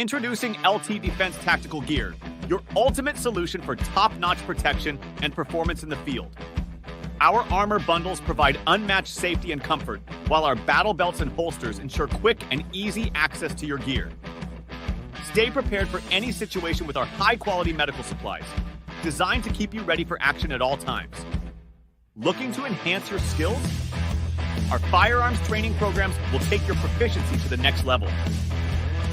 Introducing LT Defense Tactical Gear, your ultimate solution for top-notch protection and performance in the field. Our armor bundles provide unmatched safety and comfort, while our battle belts and holsters ensure quick and easy access to your gear. Stay prepared for any situation with our high-quality medical supplies, designed to keep you ready for action at all times. Looking to enhance your skills? Our firearms training programs will take your proficiency to the next level.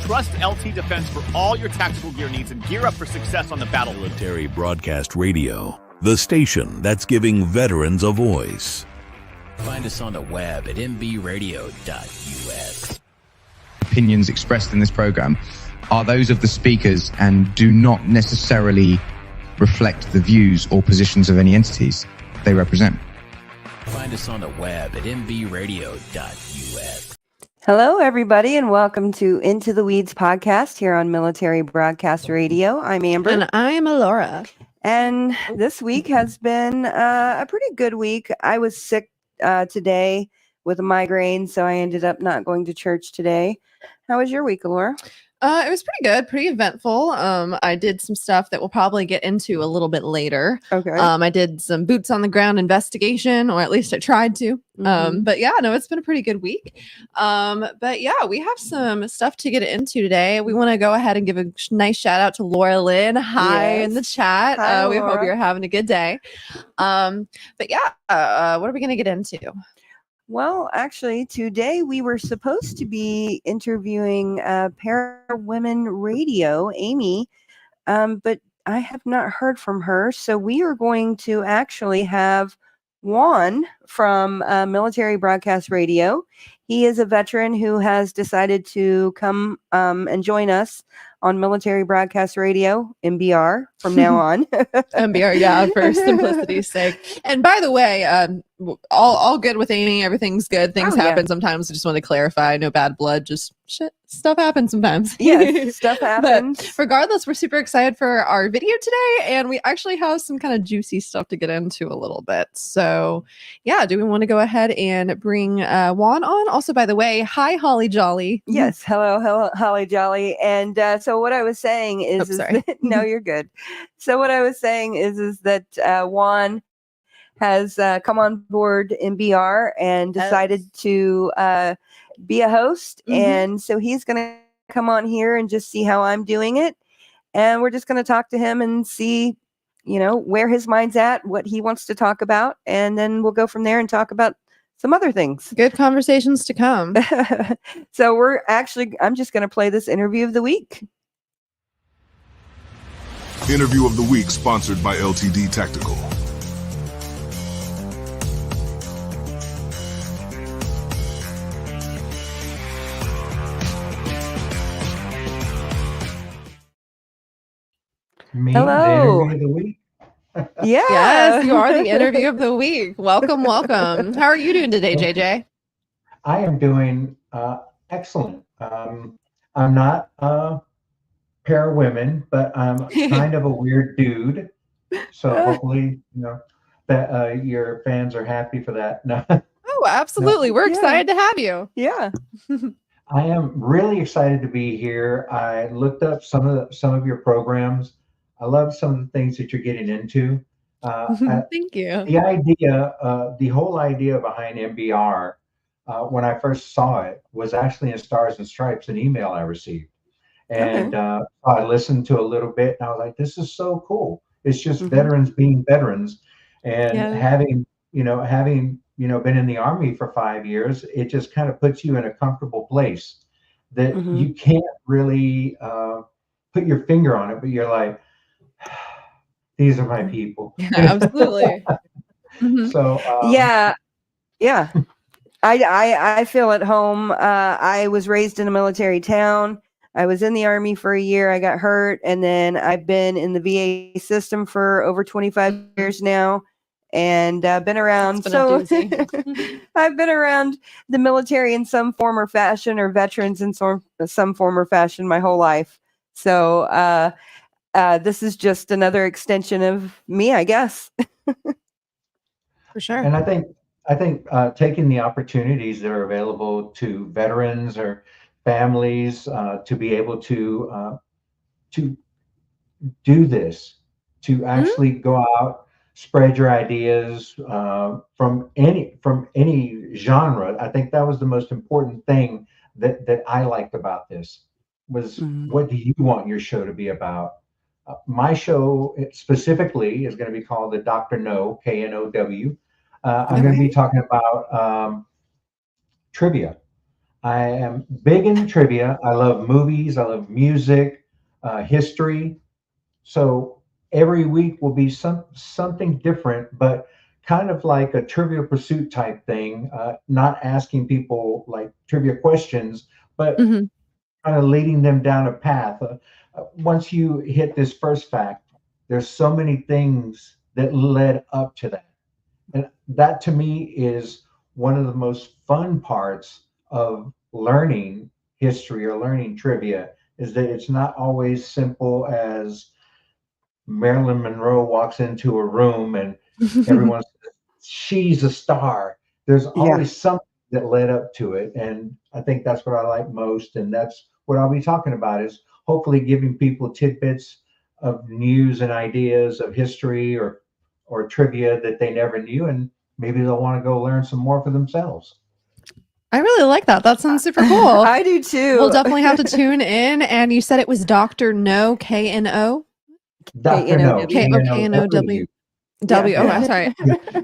Trust LT Defense for all your tactical gear needs and gear up for success on the battlefield. Military Broadcast Radio, the station that's giving veterans a voice. Find us on the web at mbradio.us. Opinions expressed in this program are those of the speakers and do not necessarily reflect the views or positions of any entities they represent. Find us on the web at mbradio.us. Hello, everybody, and welcome to Into the Weeds podcast here on Military Broadcast Radio. I'm Amber. And I'm Alora. And this week has been a pretty good week. I was sick today with a migraine, so I ended up not going to church today. How was your week, Alora? It was pretty good, pretty eventful. I did some stuff that we'll probably get into a little bit later. Okay. I did some boots on the ground investigation, or at least I tried to. But yeah, no, it's been a pretty good week. But yeah, we have some stuff to get into today. We want to go ahead and give a nice shout out to Laura Lynn. Hi in the chat. Hi, we Laura. hope you're having a good day. But yeah, what are we going to get into? Well, actually, today we were supposed to be interviewing ParaWomen Radio, Amy, but I have not heard from her. So we are going to actually have Juan from Military Broadcast Radio. He is a veteran who has decided to come and join us on Military Broadcast Radio, MBR, from now on. MBR, yeah, for simplicity's sake. And by the way, all good with Amy. Everything's good. Things happen sometimes. I just want to clarify. No bad blood. Just shit. Stuff happens sometimes. Yes, stuff happens. But regardless, we're super excited for our video today, and we actually have some kind of juicy stuff to get into a little bit. So, yeah, do we want to go ahead and bring Juan on? Also, by the way, hi, Holly Jolly. Yes, hello, Holly Jolly. And so what I was saying is, no, you're good. So what I was saying is that Juan has come on board MBR and decided to be a host. And so he's going to come on here and just see how I'm doing it. And we're just going to talk to him and see, you know, where his mind's at, what he wants to talk about. And then we'll go from there and talk about some other things. Good conversations to come. So I'm just going to play this interview of the week. Interview of the week sponsored by LTD Tactical. Hello. The interview of the week. Yeah. Yes, you are the interview of the week. Welcome, welcome. How are you doing today, JJ? I am doing excellent. I'm not ParaWomen, but I'm kind of a weird dude. So hopefully, you know, that your fans are happy for that. No. Oh, absolutely. We're excited to have you. Yeah. I am really excited to be here. I looked up some of your programs. I love some of the things that you're getting into. Thank you. The whole idea behind MBR, when I first saw it, was actually in Stars and Stripes, an email I received. And I listened to a little bit and I was like, this is so cool. It's just veterans being veterans, and having been in the Army for 5 years, it just kind of puts you in a comfortable place that you can't really put your finger on it, but you're like, these are my people. Absolutely. So yeah. I feel at home. I was raised in a military town. I was in the Army for a year. I got hurt, and then I've been in the VA system for over 25 years now, and been around. So I've been around the military in some form or fashion, or veterans in some form or fashion, my whole life. So this is just another extension of me, I guess. For sure. And I think taking the opportunities that are available to veterans or families to be able to do this, to actually go out, spread your ideas from any genre. I think that was the most important thing that I liked about this was what do you want your show to be about? My show specifically is going to be called the Dr. No, K-N-O-W. I'm going to be talking about trivia. I am big into trivia. I love movies. I love music, history. So every week will be something different, but kind of like a Trivial Pursuit type thing. Not asking people like trivia questions, but kind of leading them down a path. Once you hit this first fact, there's so many things that led up to that. And that to me is one of the most fun parts of learning history or learning trivia, is that it's not always simple as Marilyn Monroe walks into a room and everyone says, she's a star. There's always something that led up to it. And I think that's what I like most. And that's what I'll be talking about, is hopefully giving people tidbits of news and ideas of history or trivia that they never knew. And maybe they'll want to go learn some more for themselves. I really like that. That sounds super cool. I do too. We'll definitely have to tune in. And you said it was Dr. No, K-N-O? Dr. No, K-N-O-W. W. Oh, I'm sorry.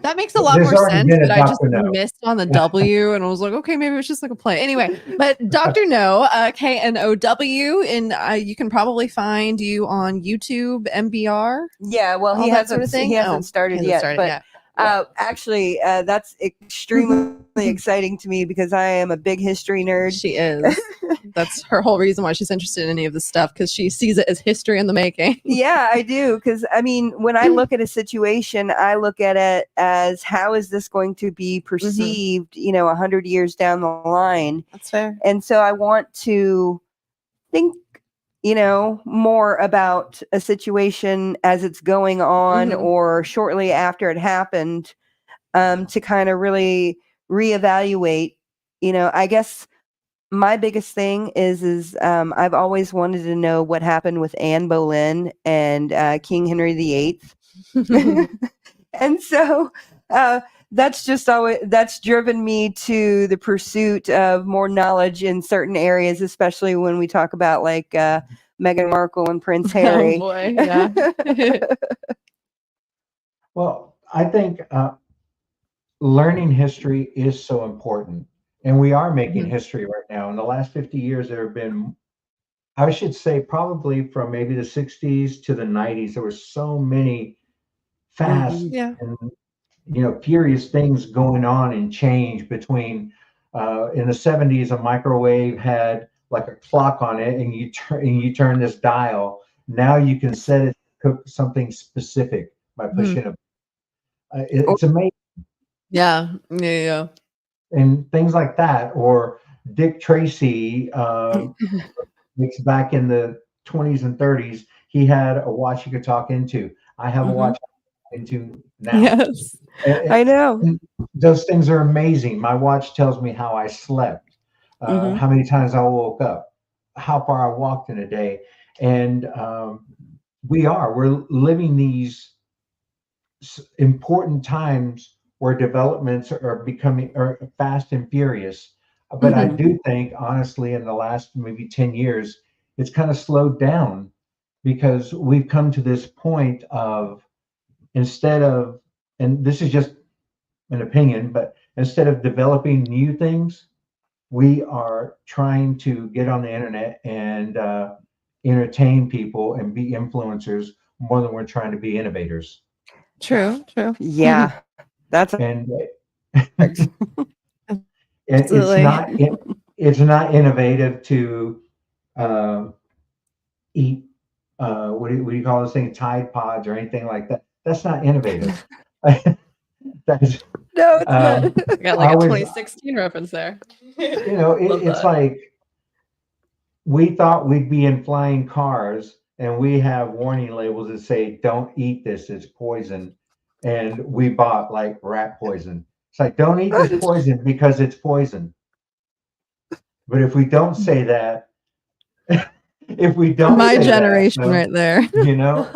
That makes a lot There's more sense, but I just No. missed on the W, and I was like, okay, maybe it's just like a play. Anyway, but Dr. No, K-N-O-W, and you can probably find you on YouTube, MBR. Yeah, well, he hasn't started yet. Actually, that's extremely exciting to me because I am a big history nerd. She is. That's her whole reason why she's interested in any of this stuff, because she sees it as history in the making. Yeah, I do. Because I mean, when I look at a situation, I look at it as how is this going to be perceived, 100 years down the line. That's fair. And so I want to think, more about a situation as it's going on or shortly after it happened, to kind of really reevaluate. I guess my biggest thing is I've always wanted to know what happened with Anne Boleyn and King Henry VIII. And so that's just always, that's driven me to the pursuit of more knowledge in certain areas, especially when we talk about like Meghan Markle and Prince Harry. Oh boy, yeah. Well, I think learning history is so important, and we are making history right now. In the last 50 years, there have been, I should say, probably from maybe the 60s to the 90s, there were so many fast and furious things going on and change between in the 70s. A microwave had like a clock on it, and you turn this dial. Now you can set it to cook something specific by pushing a it's amazing. Yeah. And things like that. Or Dick Tracy, it's back in the 20s and 30s, he had a watch you could talk into. I have a watch into now. Yes, I know. Those things are amazing. My watch tells me how I slept, how many times I woke up, how far I walked in a day. And we're living these important times where developments are becoming fast and furious. But I do think, honestly, in the last maybe 10 years, it's kind of slowed down, because we've come to this point of, instead of, and this is just an opinion, but instead of developing new things, we are trying to get on the internet and entertain people and be influencers more than we're trying to be innovators. True. Yeah, that's and Absolutely. it's not innovative to eat what do you call this thing, Tide Pods or anything like that. That's not innovative. That's no, it's not. I got like a 2016 reference there. It's like, we thought we'd be in flying cars and we have warning labels that say, don't eat this, it's poison. And we bought like rat poison. It's like, don't eat this poison because it's poison. But if we don't say that, if we don't My say generation that, right there. You know,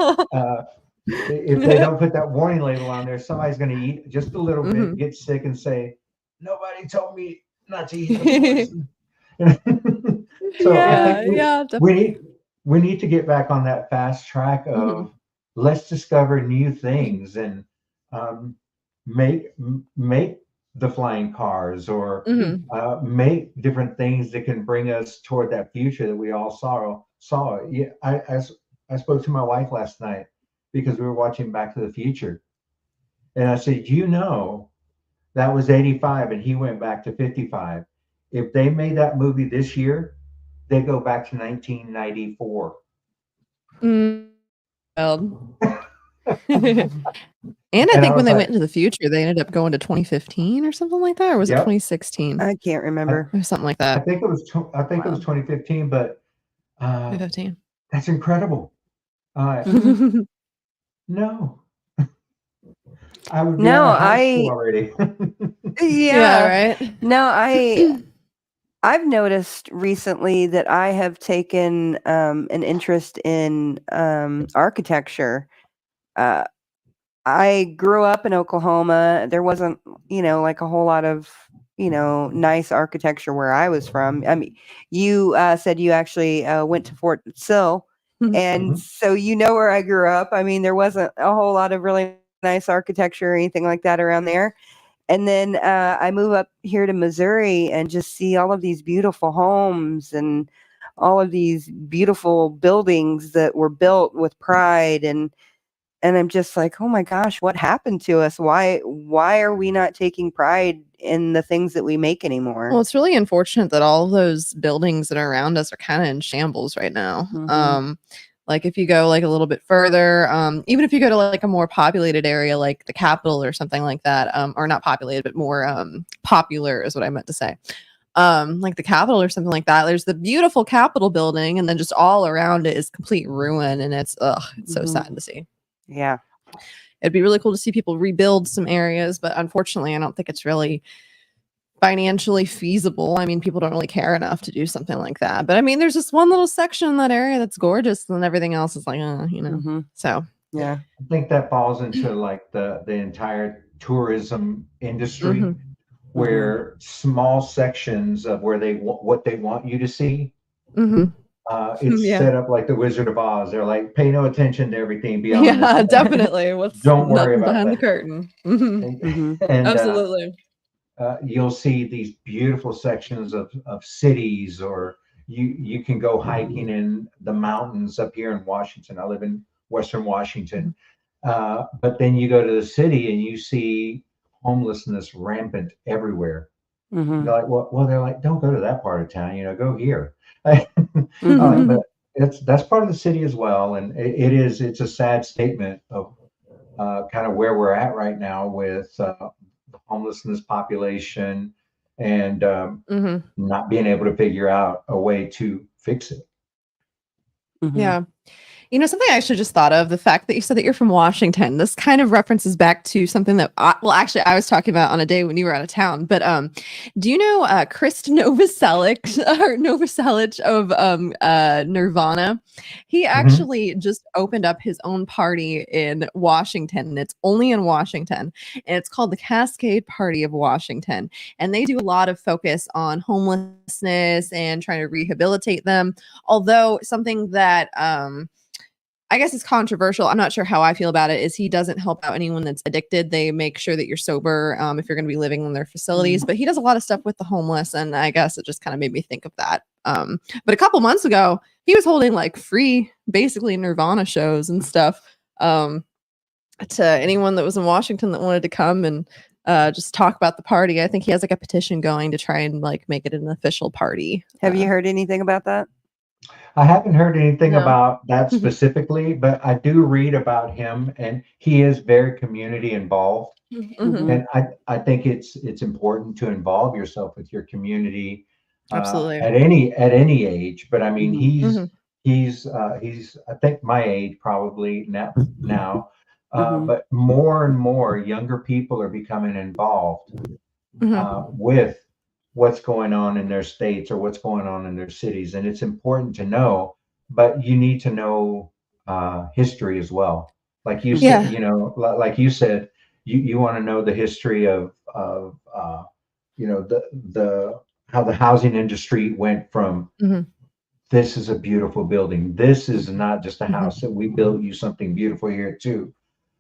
if they don't put that warning label on there, somebody's going to eat just a little bit, get sick, and say, "Nobody told me not to eat the poison." So I think we need to get back on that fast track of let's discover new things and make the flying cars or make different things that can bring us toward that future that we all saw. Yeah, I spoke to my wife last night because we were watching Back to the Future, and I said, you know, that was 85 and he went back to 55. If they made that movie this year, they go back to 1994. And I think when they went into the future, they ended up going to 2015 or something like that, or was it 2016? I can't remember. Or something like that. I think it was 2015, but 2015. That's incredible. No. I would be already. Yeah, right. No, I've noticed recently that I have taken an interest in architecture. I grew up in Oklahoma. There wasn't, like a whole lot of, nice architecture where I was from. I mean, you said you actually went to Fort Sill, and so where I grew up. I mean, there wasn't a whole lot of really nice architecture or anything like that around there. And then I move up here to Missouri and just see all of these beautiful homes and all of these beautiful buildings that were built with pride. And I'm just like, oh my gosh, what happened to us? Why are we not taking pride in the things that we make anymore? Well, it's really unfortunate that all those buildings that are around us are kind of in shambles right now. Like if you go like a little bit further, even if you go to like a more populated area, like the Capitol or something like that, or not populated, but more popular is what I meant to say. Like the Capitol or something like that. There's the beautiful Capitol building, and then just all around it is complete ruin, and it's so sad to see. Yeah. It'd be really cool to see people rebuild some areas, but unfortunately, I don't think it's really financially feasible. I mean, people don't really care enough to do something like that. But I mean, there's just one little section in that area that's gorgeous, and everything else is like, So yeah, I think that falls into like the entire tourism industry, where small sections of where what they want you to see. It's set up like the Wizard of Oz. They're like, pay no attention to everything beyond. Yeah, definitely. Don't worry about behind that. The curtain. And, absolutely. You'll see these beautiful sections of cities, or you can go hiking in the mountains up here in Washington. I live in Western Washington. But then you go to the city and you see homelessness rampant everywhere. You're like, well, they're like, don't go to that part of town, go here. But that's part of the city as well. And it's a sad statement of kind of where we're at right now with the homelessness population and not being able to figure out a way to fix it. Yeah. Something I actually just thought of, the fact that you said that you're from Washington, this kind of references back to something that, I was talking about on a day when you were out of town. But do you know Chris Novoselic of Nirvana? He actually just opened up his own party in Washington, and it's only in Washington. And it's called the Cascade Party of Washington. And they do a lot of focus on homelessness and trying to rehabilitate them. Although something that I guess it's controversial. I'm not sure how I feel about it. Is he doesn't help out anyone that's addicted. They make sure that you're sober if you're going to be living in their facilities. But he does a lot of stuff with the homeless, and I guess it just kind of made me think of that. But a couple months ago, he was holding like free, basically Nirvana shows and stuff to anyone that was in Washington that wanted to come and just talk about the party. I think he has like a petition going to try and like make it an official party. Have you heard anything about that? I haven't heard anything about that specifically, but I do read about him, and he is very community involved. And I think it's important to involve yourself with your community absolutely at any age. But I mean, he's I think my age probably now. But more and more younger people are becoming involved with what's going on in their states or what's going on in their cities. And it's important to know, but you need to know history as well. Like you said, like you said, you want to know the history of the how the housing industry went from this is a beautiful building. This is not just a house that we built you something beautiful here too.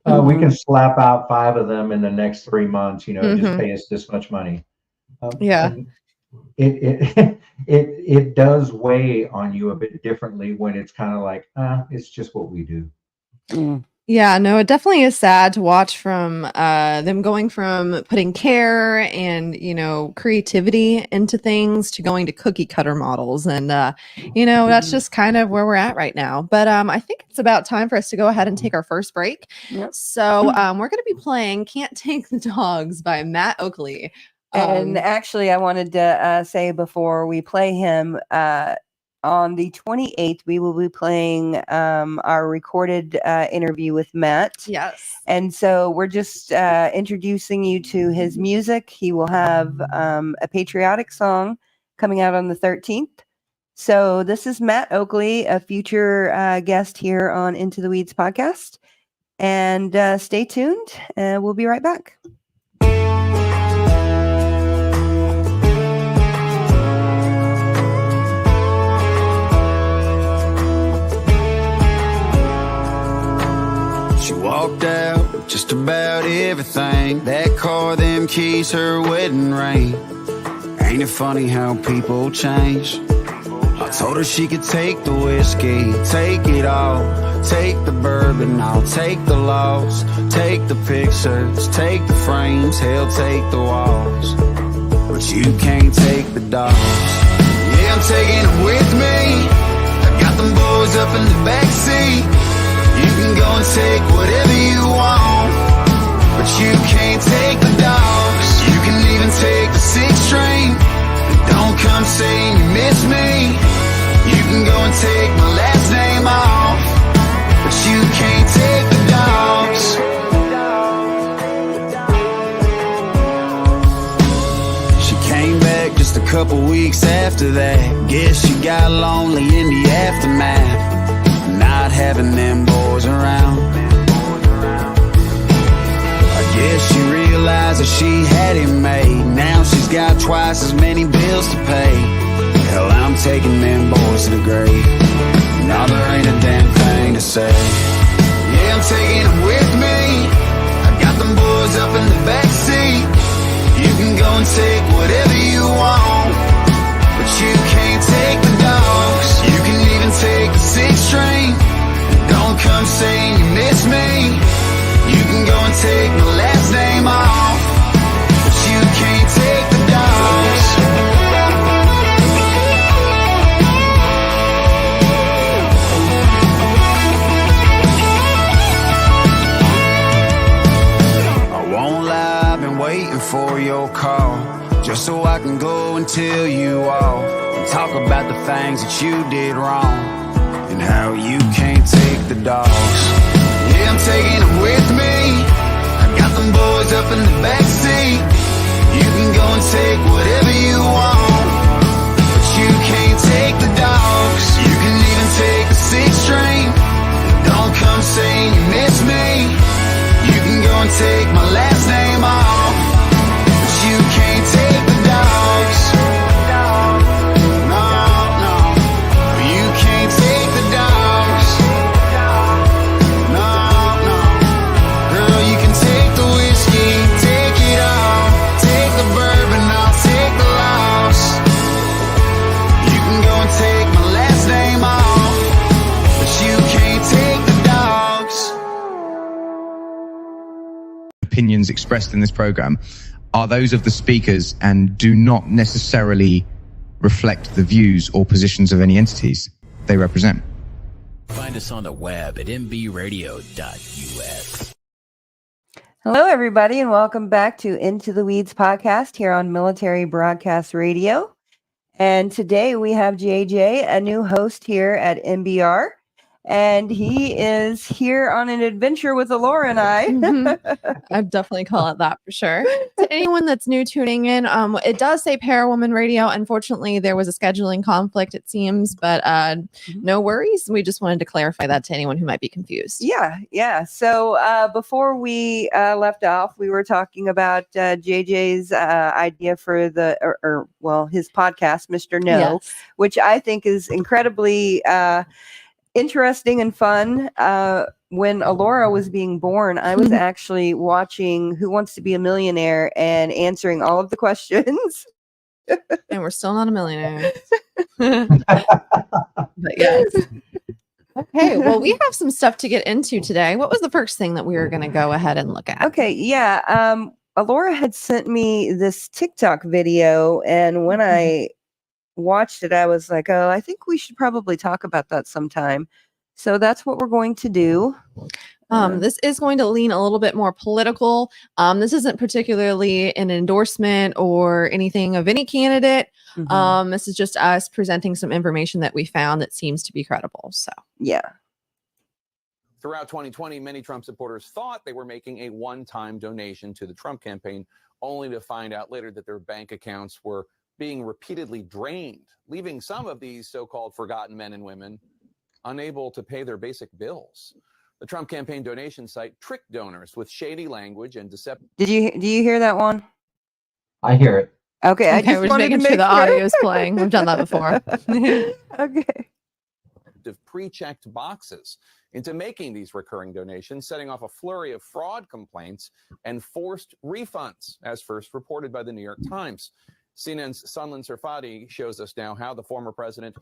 We can slap out 5 of them in the next 3 months, just pay us this much money. It does weigh on you a bit differently when it's kind of like, it's just what we do. Yeah, no, it definitely is sad to watch from them going from putting care and, creativity into things to going to cookie cutter models. And, that's just kind of where we're at right now. But I think it's about time for us to go ahead and take our first break. Yep. So we're going to be playing Can't Take the Dogs by Matt Oakley. And actually, I wanted to say before we play him, on the 28th, we will be playing our recorded interview with Matt. Yes. And so we're just introducing you to his music. He will have a patriotic song coming out on the 13th. So this is Matt Oakley, a future guest here on Into the Weeds podcast. And stay tuned, and we'll be right back. She walked out with just about everything. That car, them keys, her wedding ring. Ain't it funny how people change? I told her she could take the whiskey, take it all. Take the bourbon, I'll take the loss. Take the pictures, take the frames, hell, take the walls. But you can't take the dogs. Yeah, I'm taking them with me. I got them boys up in the backseat. You can go and take whatever you want, but you can't take the dogs. You can even take the 6th train, and don't come saying you miss me. You can go and take my last name off, but you can't take the dogs. She came back just a couple weeks after that. Guess she got lonely in the aftermath, not having them boys around. I guess she realized that she had it made. Now she's got twice as many bills to pay. Hell, I'm taking them boys to the grave. Now there ain't a damn thing to say. Yeah, I'm taking them with me. I got them boys up in the backseat. You can go and take whatever you want, but you can't take the dogs. You can even take the 6th train. Don't come saying you miss me. You can go and take my last name off, but you can't take the dogs. I won't lie, I've been waiting for your call, just so I can go and tell you all and talk about the things that you did wrong and how you can't take the dogs. Yeah, I'm taking them with me. I got them boys up in the backseat. You can go and take whatever you want, but you can't take the dogs. You can even take the 6th train. Don't come saying you miss me. You can go and take my last name off, but you can't take the dogs. Opinions expressed in this program are those of the speakers and do not necessarily reflect the views or positions of any entities they represent. Find us on the web at mbradio.us. Hello, everybody, and welcome back to Into the Weeds podcast here on Military Broadcast Radio. And today we have JJ, a new host here at MBR. and he is here on an adventure with Alora and I. I'd definitely call it that for sure. To anyone that's new tuning in, it does say ParaWomen Radio. Unfortunately, there was a scheduling conflict, it seems, but no worries. We just wanted to clarify that to anyone who might be confused. Yeah. So before we left off, we were talking about JJ's idea for his podcast, Mr. No, Yes. which I think is incredibly interesting and fun. When Alora was being born, I was actually watching Who Wants to Be a Millionaire and answering all of the questions. And we're still not a millionaire. But yes. Okay, well, we have some stuff to get into today. What was the first thing that we were going to go ahead and look at? Okay, yeah. Alora had sent me this TikTok video, and when I watched it, I was like, oh, I think we should probably talk about that sometime. So that's what we're going to do. This is going to lean a little bit more political. This isn't particularly an endorsement or anything of any candidate. This is just us presenting some information that we found that seems to be credible. So, yeah. Throughout 2020, many Trump supporters thought they were making a one-time donation to the Trump campaign, only to find out later that their bank accounts were being repeatedly drained, leaving some of these so-called forgotten men and women unable to pay their basic bills. The Trump campaign donation site tricked donors with shady language and deceptive. Do you hear that one? I hear it. Okay, I just we're wanted making to sure make the audio is playing. We've done that before. Okay. Pre-checked boxes into making these recurring donations, setting off a flurry of fraud complaints and forced refunds, as first reported by the New York Times. CNN's Sunland Sarfati shows us now how the former president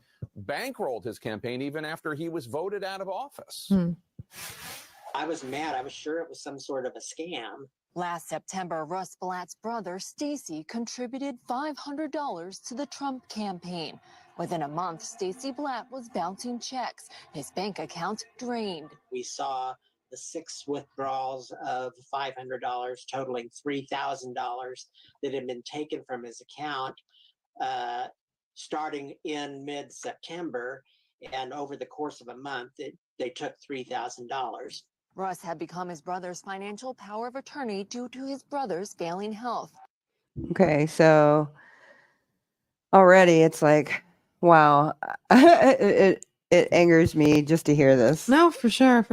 bankrolled his campaign even after he was voted out of office. I was mad. I was sure it was some sort of a scam. Last September, Russ Blatt's brother, Stacey, contributed $500 to the Trump campaign. Within a month, Stacey Blatt was bouncing checks, his bank account drained. We saw the 6 withdrawals of $500 totaling $3,000 that had been taken from his account starting in mid-September. And over the course of a month, they took $3,000. Russ had become his brother's financial power of attorney due to his brother's failing health. Okay, so already it's like, wow, it angers me just to hear this. No, for sure.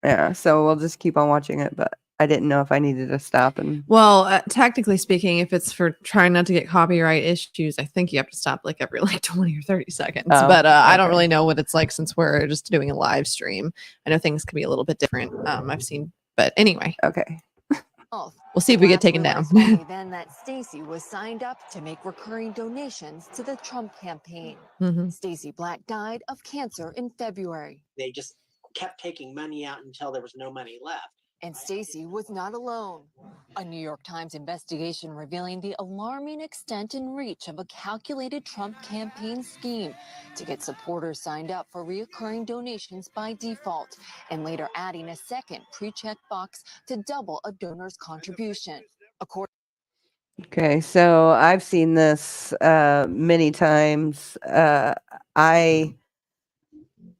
Yeah, so we'll just keep on watching it, but I didn't know if I needed to stop. And well, technically speaking, if it's for trying not to get copyright issues, I think you have to stop like every 20 or 30 seconds. But okay. I don't really know what it's like since we're just doing a live stream. I know things can be a little bit different. I've seen, but anyway. Okay. We'll see if we get taken down. Then that Stacey was signed up to make recurring donations to the Trump campaign. Stacey Blatt died of cancer in February. They just kept taking money out until there was no money left. And Stacey was not alone. A New York Times investigation revealing the alarming extent and reach of a calculated Trump campaign scheme to get supporters signed up for recurring donations by default, and later adding a second pre-checked box to double a donor's contribution. Okay, so I've seen this many times. I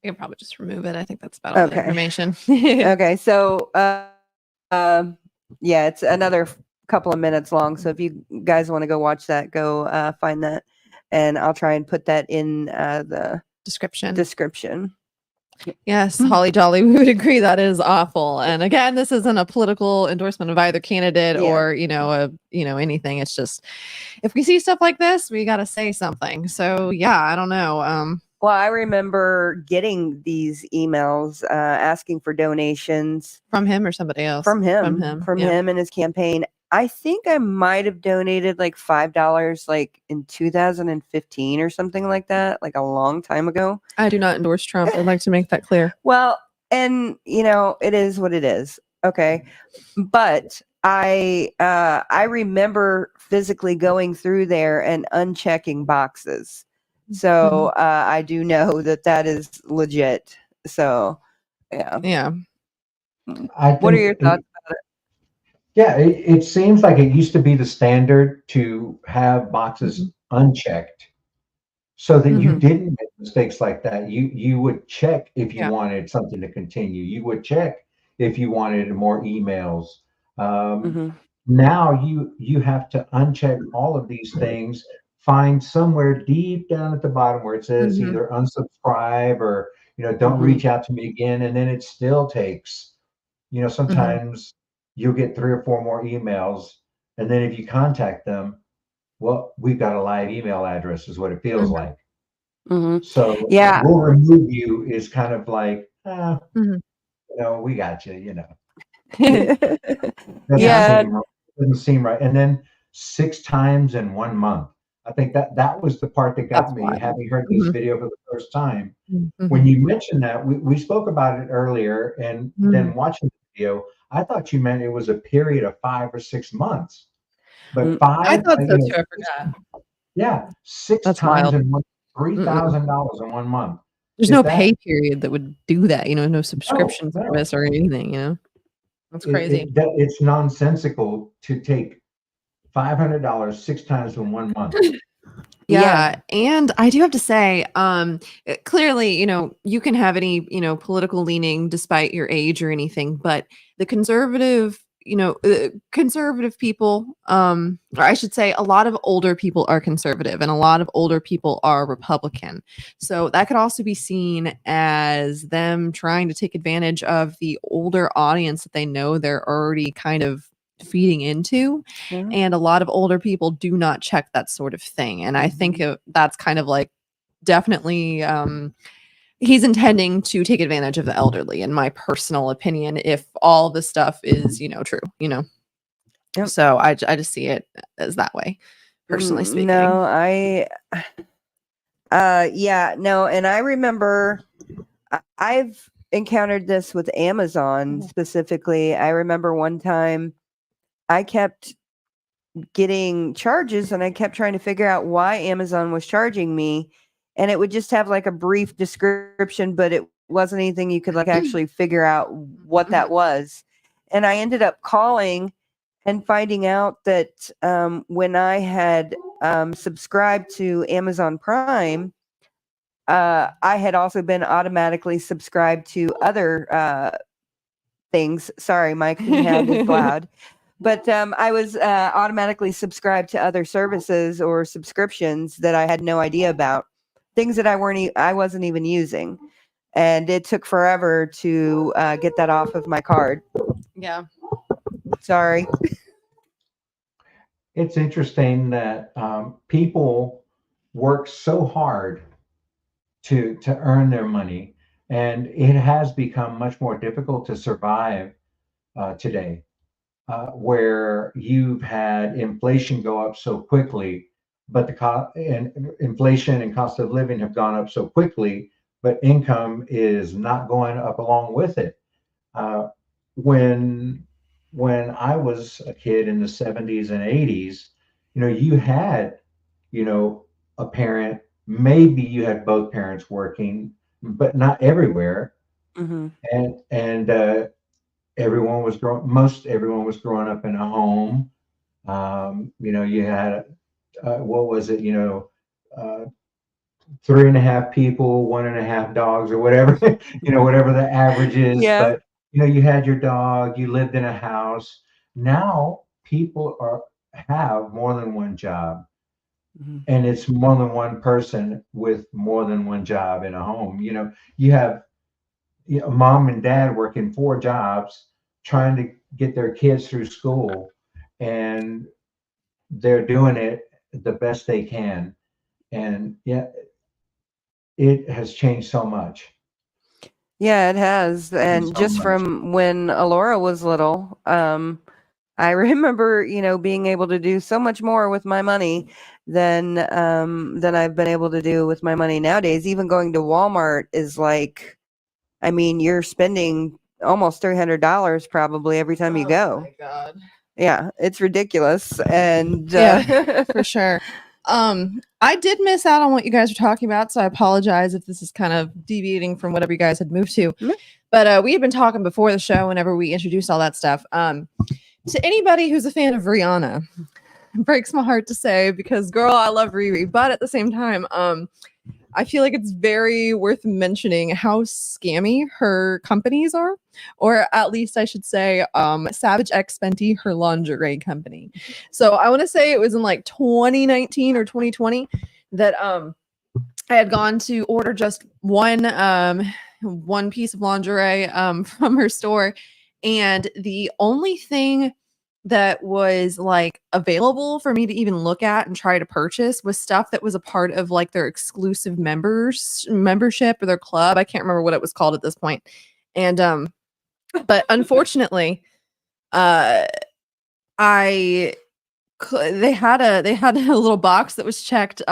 can probably just remove it. I think that's about all the information. Okay, so yeah, it's another couple of minutes long. So if you guys want to go watch that, go find that, and I'll try and put that in the description. Yes, Holly Jolly, we would agree that is awful. And again, this isn't a political endorsement of either candidate or anything. It's just if we see stuff like this, we got to say something. So yeah, I don't know. Well, I remember getting these emails asking for donations from him or somebody else. From him and his campaign. I think I might have donated like $5 like in 2015 or something like that, like a long time ago. I do not endorse Trump. I'd like to make that clear. Well, and it is what it is. Okay. But I remember physically going through there and unchecking boxes. So I do know that is legit. So yeah. What are your thoughts about it? Yeah, it seems like it used to be the standard to have boxes unchecked. so that you didn't make mistakes like that. You would check if you wanted something to continue. You would check if you wanted more emails. Now you have to uncheck all of these things, find somewhere deep down at the bottom where it says either unsubscribe or, don't reach out to me again. And then it still takes, sometimes you'll get 3 or 4 more emails. And then if you contact them, well, we've got a live email address is what it feels like. So we'll remove you is kind of like, we got you, Doesn't seem right. And then 6 times in 1 month. I think that was the part that got me, having heard this video for the first time. When you mentioned that, we spoke about it earlier, and then watching the video, I thought you meant it was a period of 5 or 6 months. But 5, I thought so too. I forgot. Yeah, 6 times in $3,000 in 1 month. There's no pay period that would do that. No subscription service or anything. That's crazy. It's nonsensical to take $500 6 times in 1 month. Yeah. And I do have to say, clearly, you can have any, political leaning despite your age or anything, but the conservative people, or I should say a lot of older people are conservative and a lot of older people are Republican. So that could also be seen as them trying to take advantage of the older audience that they know they're already kind of feeding into. And a lot of older people do not check that sort of thing. And I think that's kind of like definitely, he's intending to take advantage of the elderly, in my personal opinion, if all the stuff is, true, So I just see it as that way, personally speaking. No, and I remember I've encountered this with Amazon specifically. I remember one time I kept getting charges and I kept trying to figure out why Amazon was charging me. And it would just have like a brief description, but it wasn't anything you could like actually figure out what that was. And I ended up calling and finding out that when I had subscribed to Amazon Prime, I had also been automatically subscribed to other things. Sorry, my hand is loud. But I was automatically subscribed to other services or subscriptions that I had no idea about. Things that I wasn't even using, and it took forever to get that off of my card. Yeah, sorry. It's interesting that people work so hard to earn their money, and it has become much more difficult to survive today, where you've had inflation go up so quickly. But inflation and cost of living have gone up so quickly, but income is not going up along with it. When I was a kid in the 70s and 80s, you had, a parent, maybe you had both parents working, but not everywhere. And everyone was everyone was growing up in a home. You had what was it, 3.5 people, 1.5 dogs, or whatever, whatever the average is. But, you had your dog, you lived in a house. Now people have more than one job. And it's more than one person with more than one job in a home. You have mom and dad working 4 jobs, trying to get their kids through school, and they're doing it the best they can. And it has changed so much. Yeah, it has. And so just much. From when Alora was little, I remember, being able to do so much more with my money than I've been able to do with my money nowadays. Even going to Walmart is like, you're spending almost $300 probably every time you go. Oh my God. Yeah, it's ridiculous. And yeah, for sure. I did miss out on what you guys were talking about, so I apologize if this is kind of deviating from whatever you guys had moved to. But we had been talking before the show whenever we introduced all that stuff. To anybody who's a fan of Rihanna, it breaks my heart to say, because girl, I love Riri, but at the same time, I feel like it's very worth mentioning how scammy her companies are, or at least I should say, Savage X Fenty, her lingerie company. So I want to say it was in like 2019 or 2020 that I had gone to order just one piece of lingerie from her store, and the only thing that was like available for me to even look at and try to purchase was stuff that was a part of like their exclusive membership or their club. I can't remember what it was called at this point. And but unfortunately, they had a little box that was checked,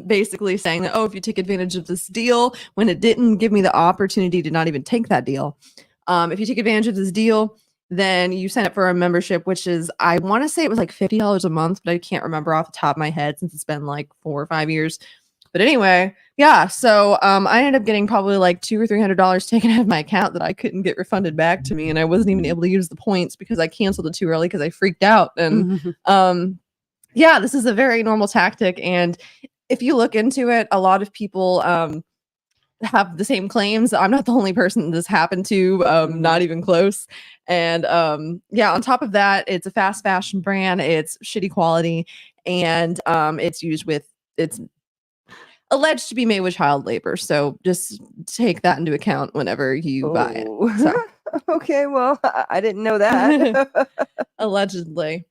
basically saying that, oh, if you take advantage of this deal, when it didn't give me the opportunity to not even take that deal. If you take advantage of this deal, then you sign up for a membership, which is, I want to say it was like $50 a month, but I can't remember off the top of my head since it's been like 4 or 5 years. But anyway, yeah. So I ended up getting probably like $200 or $300 taken out of my account that I couldn't get refunded back to me, and I wasn't even able to use the points because I canceled it too early because I freaked out. And yeah, this is a very normal tactic, and if you look into it, a lot of people have the same claims. I'm not the only person this happened to, not even close. And yeah, on top of that, it's a fast fashion brand, it's shitty quality, and it's alleged to be made with child labor. So just take that into account whenever you buy it. So. Okay, well, I didn't know that. Allegedly.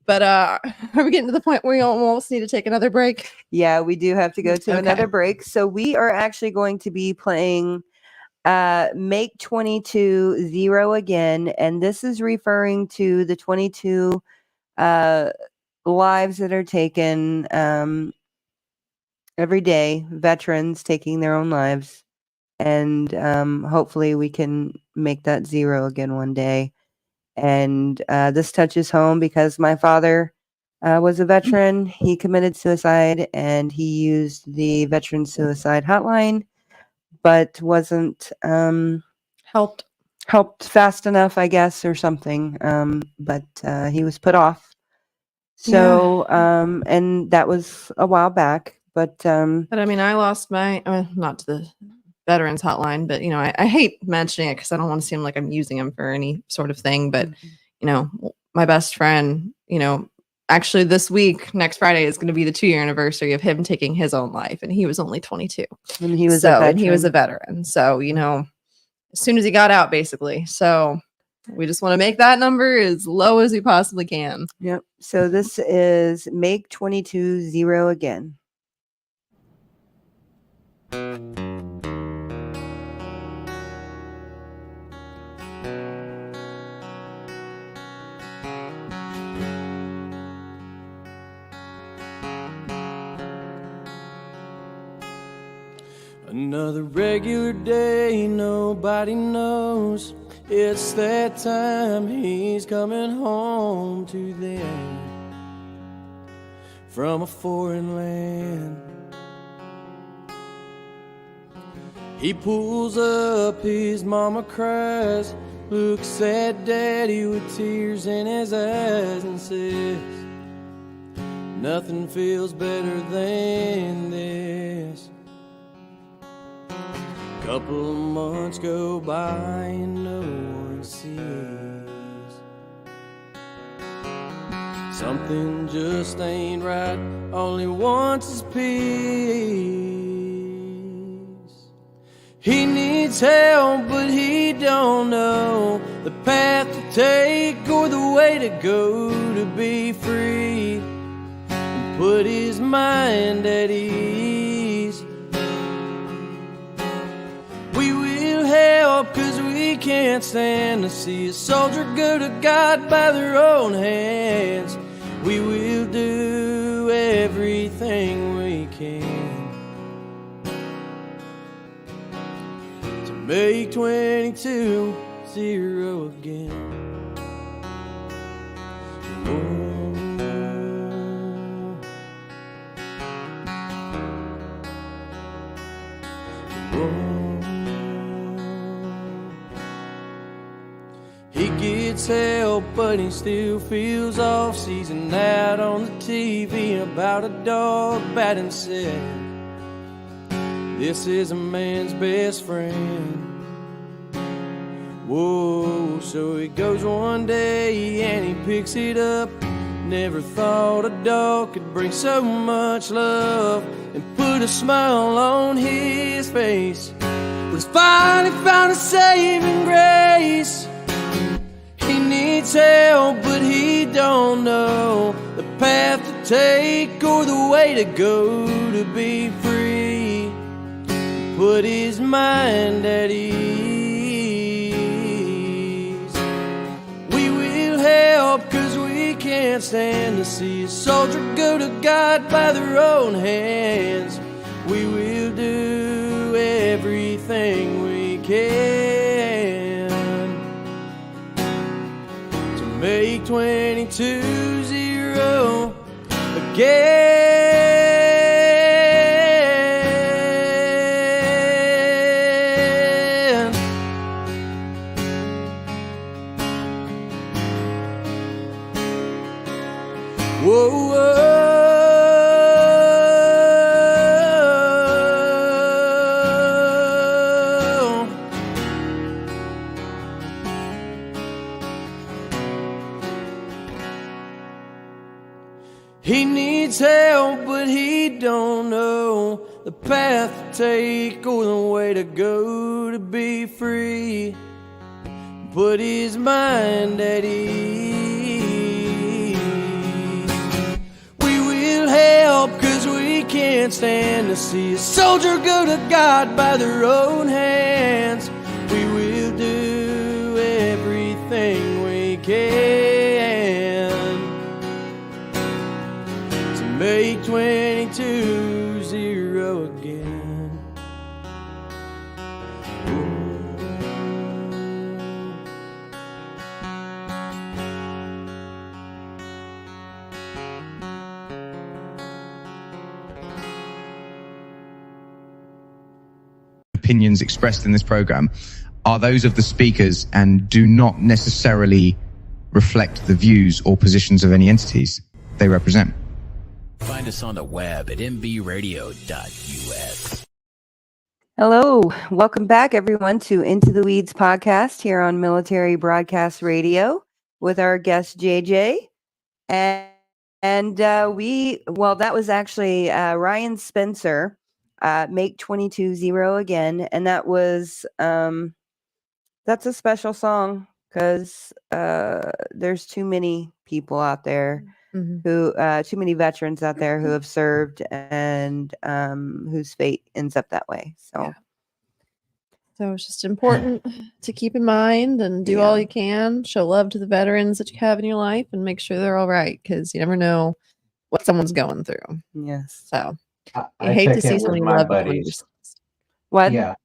But are we getting to the point where we almost need to take another break? Yeah, we do have to go to another break. So we are actually going to be playing Make 22 Zero again. And this is referring to the 22 lives that are taken every day, veterans taking their own lives. And hopefully we can make that zero again one day. And this touches home because my father was a veteran. He committed suicide, and he used the veteran suicide hotline, but wasn't helped fast enough, I guess, or something. But he was put off. So, and that was a while back. But I mean, I lost not to the veterans hotline, but you know, I hate mentioning it because I don't want to seem like I'm using him for any sort of thing. But you know, my best friend, you know, actually this week, next Friday, is going to be the 2-year anniversary of him taking his own life, and he was only 22. And he was a veteran. So you know, as soon as he got out, basically. So we just want to make that number as low as we possibly can. Yep. So this is Make 22 Zero again. Another regular day, nobody knows. It's that time, he's coming home to them from a foreign land. He pulls up, his mama cries, looks at daddy with tears in his eyes and says, nothing feels better than this. Couple of months go by and no one sees. Something just ain't right, only wants his peace. He needs help, but he don't know the path to take or the way to go to be free and put his mind at ease. We will help, 'cause we can't stand to see a soldier go to God by their own hands. We will do everything we can to make 22 zero again. He gets help, but he still feels off. Sees an ad on the TV about a dog bad and said, This is a man's best friend. Whoa, so he goes one day and he picks it up. Never thought a dog could bring so much love and put a smile on his face. But he's finally found a saving grace. He needs help, but he don't know the path to take or the way to go to be free. Put his mind at ease. We will help, 'cause we can't stand to see a soldier go to God by their own hands. We will do everything we can to make 22-0 again. Whoa, whoa. He needs help, but he don't know the path to take or the way to go to be free. Put his mind at ease. We will help, 'cause we can't stand to see a soldier go to God by their own hands. We will do everything we can to make 22-0 again. Opinions expressed in this program are those of the speakers and do not necessarily reflect the views or positions of any entities they represent. Find us on the web at mbradio.us. Hello, welcome back everyone to Into the Weeds podcast here on Military Broadcast Radio with our guest JJ. And that was actually Ryan Spencer, Make 22-0 again. And that was, that's a special song because there's too many people out there who, too many veterans out there who have served and whose fate ends up that way. So it's just important to keep in mind and do all you can. Show love to the veterans that you have in your life and make sure they're all right, because you never know what someone's going through. Yes. So I hate check to see in something with my loved buddies. What? Yeah,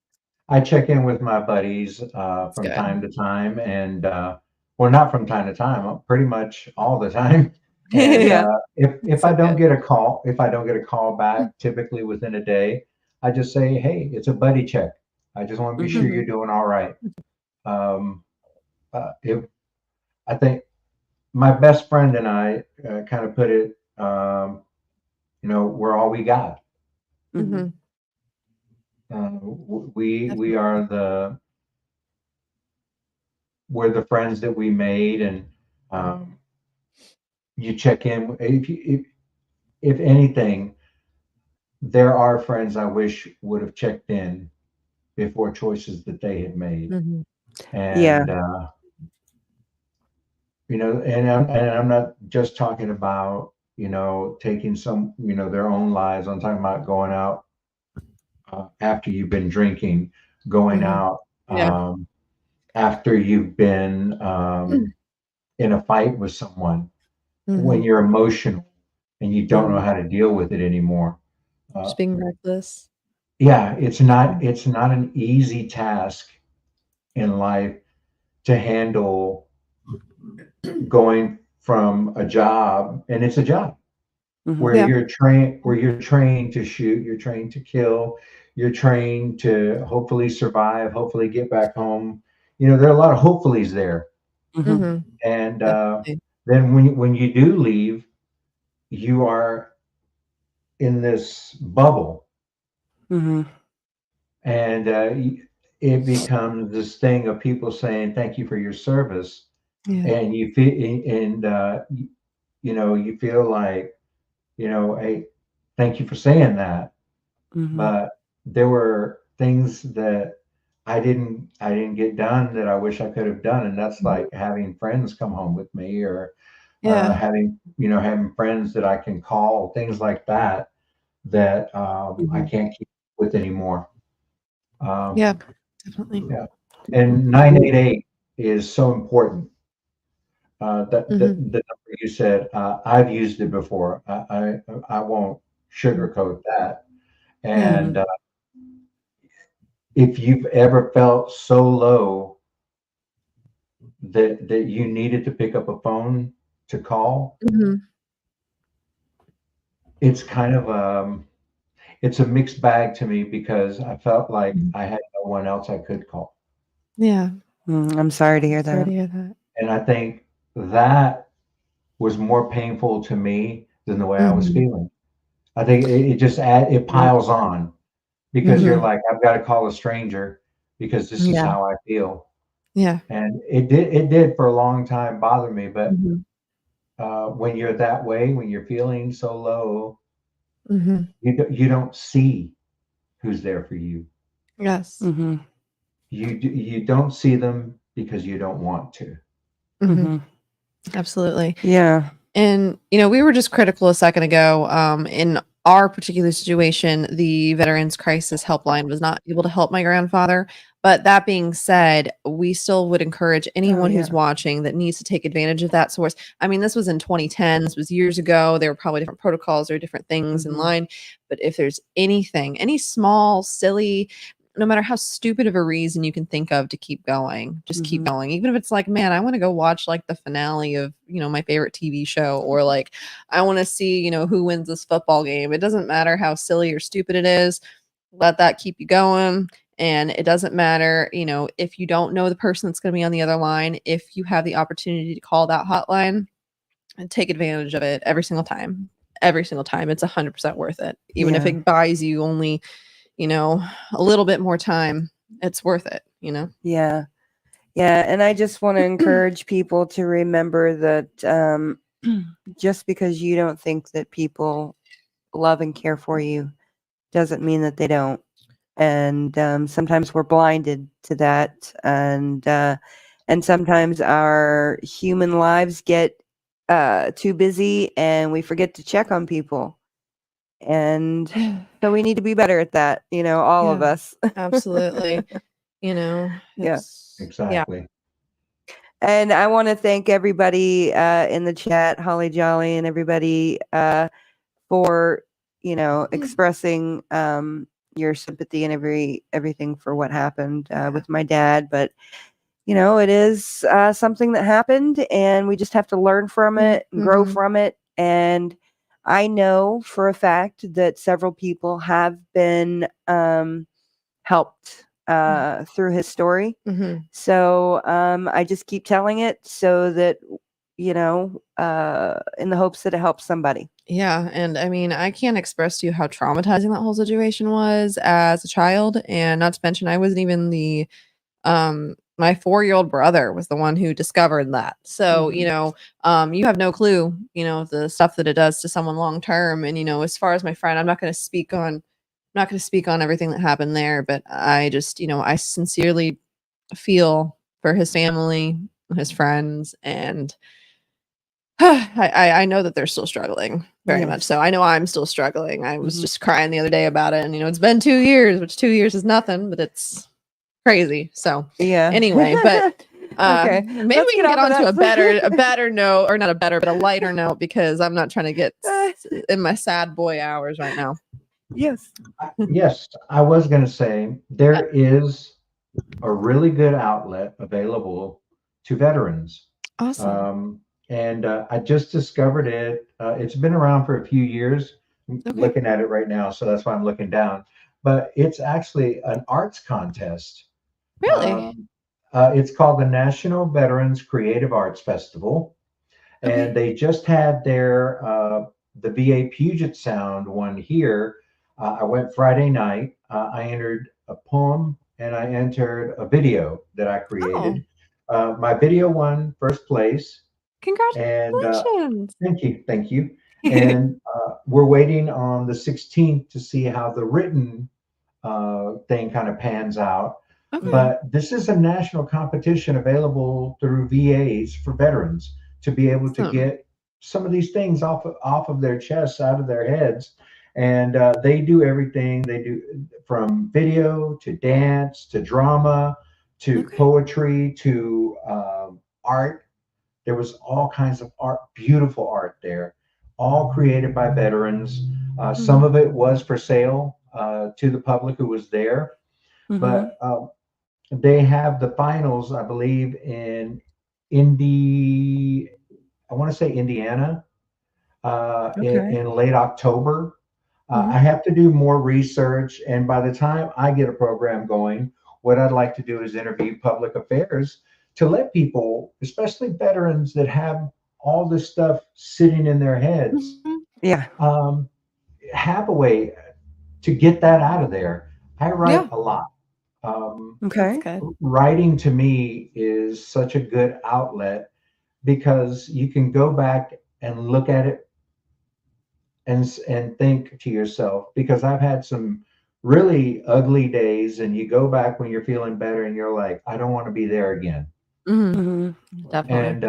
I check in with my buddies from good. time to time, and well, not from time to time, pretty much all the time. And if I don't get a call, back, typically within a day, I just say, hey, it's a buddy check. I just want to be sure you're doing all right. I think my best friend and I kind of put it, we're all we got. Mm-hmm. We are we're the friends that we made, and you check in. If anything, there are friends I wish would have checked in before choices that they had made. Mm-hmm. And and I'm not just talking about taking some their own lives. I'm talking about going out after you've been drinking, going out after you've been in a fight with someone, when you're emotional and you don't know how to deal with it anymore. Just being reckless. Yeah, it's not an easy task in life to handle going from a job, and it's a job where you're trained to shoot, you're trained to kill, you're trained to hopefully survive, hopefully get back home. There are a lot of hopefullys there. And then when you do leave, you are in this bubble And it becomes this thing of people saying, thank you for your service. Yeah. And you feel, you feel like, hey, thank you for saying that. Mhm. But there were things that I didn't get done that I wish I could have done. And that's like having friends come home with me, or Yeah. having friends that I can call, things like that, that I can't keep with anymore. Yeah, definitely. Yeah. And 988 is so important. The number you said, I've used it before. I won't sugarcoat that. And if you've ever felt so low that you needed to pick up a phone to call, it's kind of it's a mixed bag to me, because I felt like I had no one else I could call. Yeah. I'm sorry to hear that. Sorry to hear that. And I think that was more painful to me than the way I was feeling. I think it just it piles on, because you're like, I've got to call a stranger because this is how I feel. Yeah. And it did for a long time bother me. But when you're that way, when you're feeling so low, you don't see who's there for you. Yes. You don't see them because you don't want to. Absolutely. Yeah. And, we were just critical a second ago. In our particular situation, the Veterans Crisis Helpline was not able to help my grandfather. But that being said, we still would encourage anyone who's watching that needs to take advantage of that source. I mean, this was in 2010. This was years ago. There were probably different protocols or different things in line. But if there's anything, any small, silly, no matter how stupid of a reason you can think of to keep going, just keep going. Even if it's like, man, I want to go watch like the finale of, my favorite TV show, or like, I want to see, who wins this football game. It doesn't matter how silly or stupid it is. Let that keep you going. And it doesn't matter, if you don't know the person that's going to be on the other line, if you have the opportunity to call that hotline, and take advantage of it every single time. Every single time. It's 100% worth it. Even if it buys you only, a little bit more time, it's worth it, Yeah. Yeah. And I just want to encourage people to remember that just because you don't think that people love and care for you doesn't mean that they don't. And sometimes we're blinded to that. And sometimes our human lives get too busy and we forget to check on people. And so we need to be better at that, all of us. Absolutely. Exactly. And I want to thank everybody in the chat, Holly Jolly, and everybody for, expressing your sympathy and everything for what happened with my dad. But, it is something that happened, and we just have to learn from it and grow from it. And I know for a fact that several people have been helped through his story. So I just keep telling it so that, in the hopes that it helps somebody. Yeah. And I mean, I can't express to you how traumatizing that whole situation was as a child. And not to mention, I wasn't even my 4-year-old brother was the one who discovered that. So, you have no clue, the stuff that it does to someone long term. And, as far as my friend, I'm not going to speak on everything that happened there, but I just, I sincerely feel for his family, his friends, and I know that they're still struggling very much. So I know I'm still struggling. I was just crying the other day about it, and it's been 2 years, which 2 years is nothing, but it's crazy. So anyway, but okay, maybe we can get on to a better note, or not a better, but a lighter note, because I'm not trying to get in my sad boy hours right now. Yes. Yes, I was going to say there is a really good outlet available to veterans. Awesome. And I just discovered it. It's been around for a few years. I'm looking at it right now, so that's why I'm looking down. But it's actually an arts contest. Really? It's called the National Veterans Creative Arts Festival. And they just had their the VA Puget Sound one here. I went Friday night. I entered a poem and I entered a video that I created. My video won first place. Congratulations. And thank you. And we're waiting on the 16th to see how the written thing kind of pans out. Okay. But this is a national competition available through VAs for veterans to be able to get some of these things off of their chests, out of their heads. And they do everything. They do from video to dance to drama to poetry to art. There was all kinds of art, beautiful art there, all created by veterans. Some of it was for sale to the public who was there. But they have the finals, I believe, in I want to say Indiana, in late October. I have to do more research, and by the time I get a program going, what I'd like to do is interview public affairs to let people, especially veterans that have all this stuff sitting in their heads, have a way to get that out of there. I write a lot. Writing to me is such a good outlet because you can go back and look at it and think to yourself, because I've had some really ugly days, and you go back when you're feeling better and you're like, I don't want to be there again. Definitely. And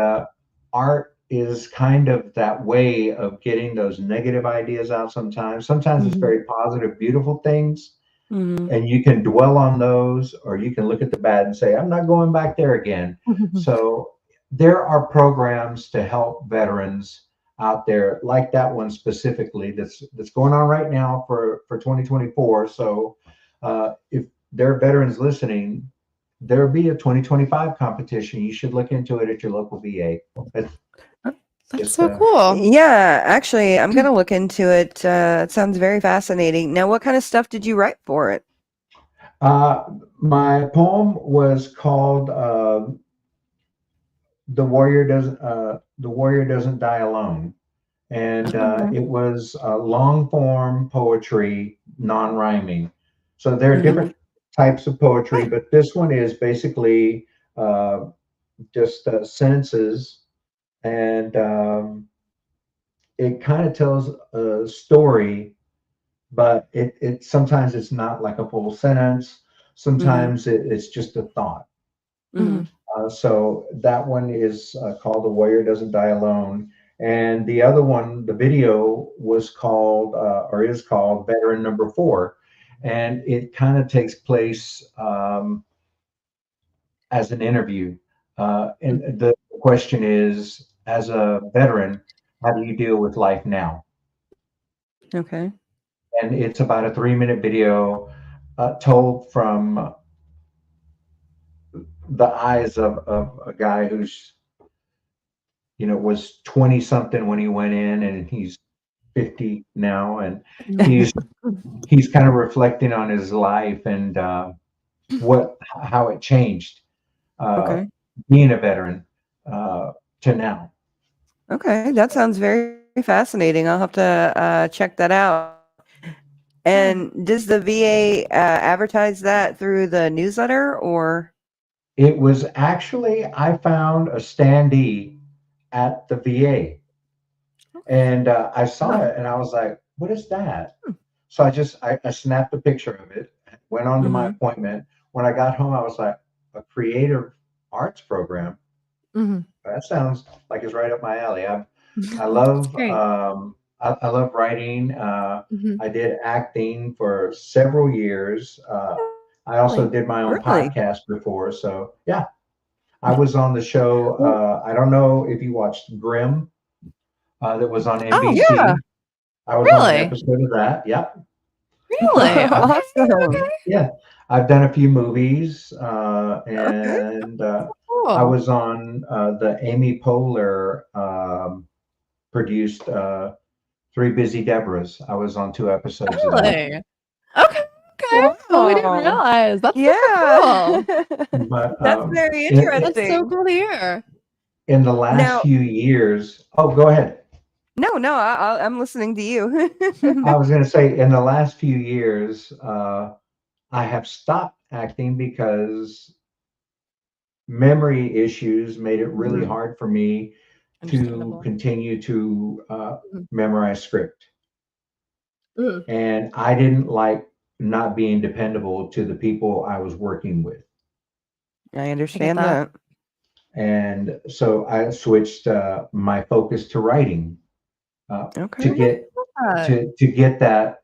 art is kind of that way of getting those negative ideas out sometimes. Sometimes it's very positive, beautiful things. And you can dwell on those, or you can look at the bad and say, I'm not going back there again. So there are programs to help veterans out there, like that one specifically that's going on right now for 2024. So if there are veterans listening, there'll be a 2025 competition. You should look into it at your local VA. That's so cool. Yeah, actually, I'm going to look into it. It sounds very fascinating. Now, what kind of stuff did you write for it? My poem was called "The Warrior Doesn't Die Alone," and it was long form poetry, non-rhyming. So there are different types of poetry, but this one is basically just sentences. And it kind of tells a story, but it sometimes it's not like a full sentence. Sometimes it's just a thought. So that one is called "The Warrior Doesn't Die Alone," and the other one, the video, was called or is called "Veteran Number 4," and it kind of takes place as an interview. And the question is, as a veteran, how do you deal with life now? Okay. And it's about a 3-minute video told from the eyes of a guy who's, was 20 something when he went in, and he's 50 now. And he's kind of reflecting on his life and how it changed being a veteran to now. Okay, that sounds very fascinating. I'll have to check that out. And does the VA advertise that through the newsletter, or? It was actually, I found a standee at the VA, and I saw it, and I was like, "What is that?" So I snapped a picture of it, went on to my appointment. When I got home, I was like, "A creative arts program? That sounds like it's right up my alley." I love I love writing. I did acting for several years. I also did my own podcast before. So yeah, I was on the show. I don't know if you watched Grimm, that was on NBC. Oh, yeah. I was on an episode of that. Yep. Really? Awesome. Yeah, I've done a few movies, and I was on the Amy Poehler produced Three Busy Deborahs. I was on 2 episodes of that. Okay. Oh, I didn't realize. That's so cool. But, that's very interesting. That's so cool to hear. In the last few years, go ahead. No, I'm listening to you. I was going to say, in the last few years, I have stopped acting because memory issues made it really hard for me to continue to memorize script. And I didn't like not being dependable to the people I was working with. I understand that. And so I switched my focus to writing to get that.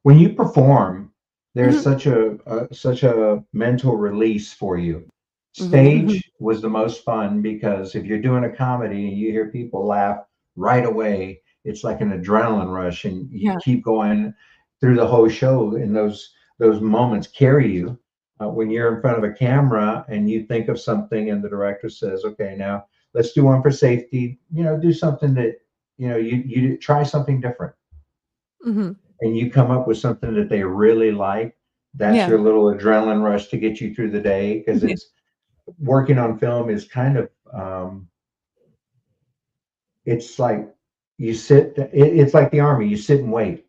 When you perform, there's such a mental release for you. Stage was the most fun because if you're doing a comedy and you hear people laugh right away, it's like an adrenaline rush, and you keep going through the whole show, and those moments carry you. When you're in front of a camera and you think of something and the director says, okay, now let's do one for safety, do something that, you try something different. And you come up with something that they really like. That's your little adrenaline rush to get you through the day, because it's working on film is kind of, it's like you sit, it's like the Army, you sit and wait.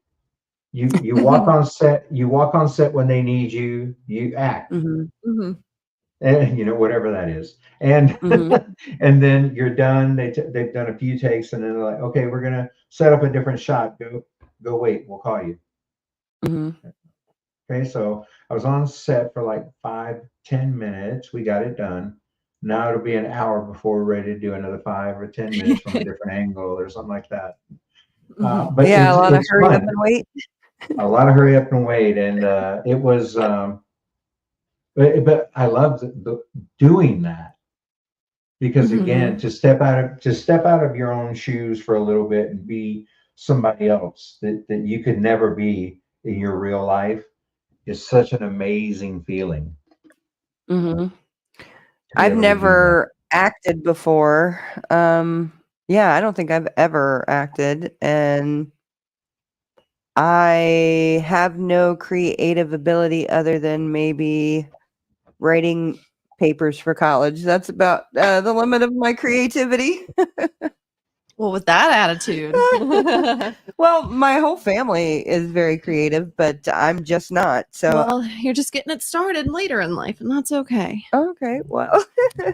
You walk on set. You walk on set when they need you. You act, and whatever that is. And and then you're done. They've done a few takes, and then they're like, okay, we're gonna set up a different shot. Go wait. We'll call you. Okay, so I was on set for like 5-10 minutes. We got it done. Now it'll be an hour before we're ready to do another 5 or 10 minutes from a different angle or something like that. But a lot of hurry up and wait. A lot of hurry up and wait, and it was. But I loved doing that, because again, to step out of your own shoes for a little bit and be somebody else that you could never be in your real life is such an amazing feeling. I've never acted before. I don't think I've ever acted, and I have no creative ability other than maybe writing papers for college. That's about the limit of my creativity. Well, with that attitude. Well, my whole family is very creative, but I'm just not. So, well, you're just getting it started later in life, and that's okay. Okay, well,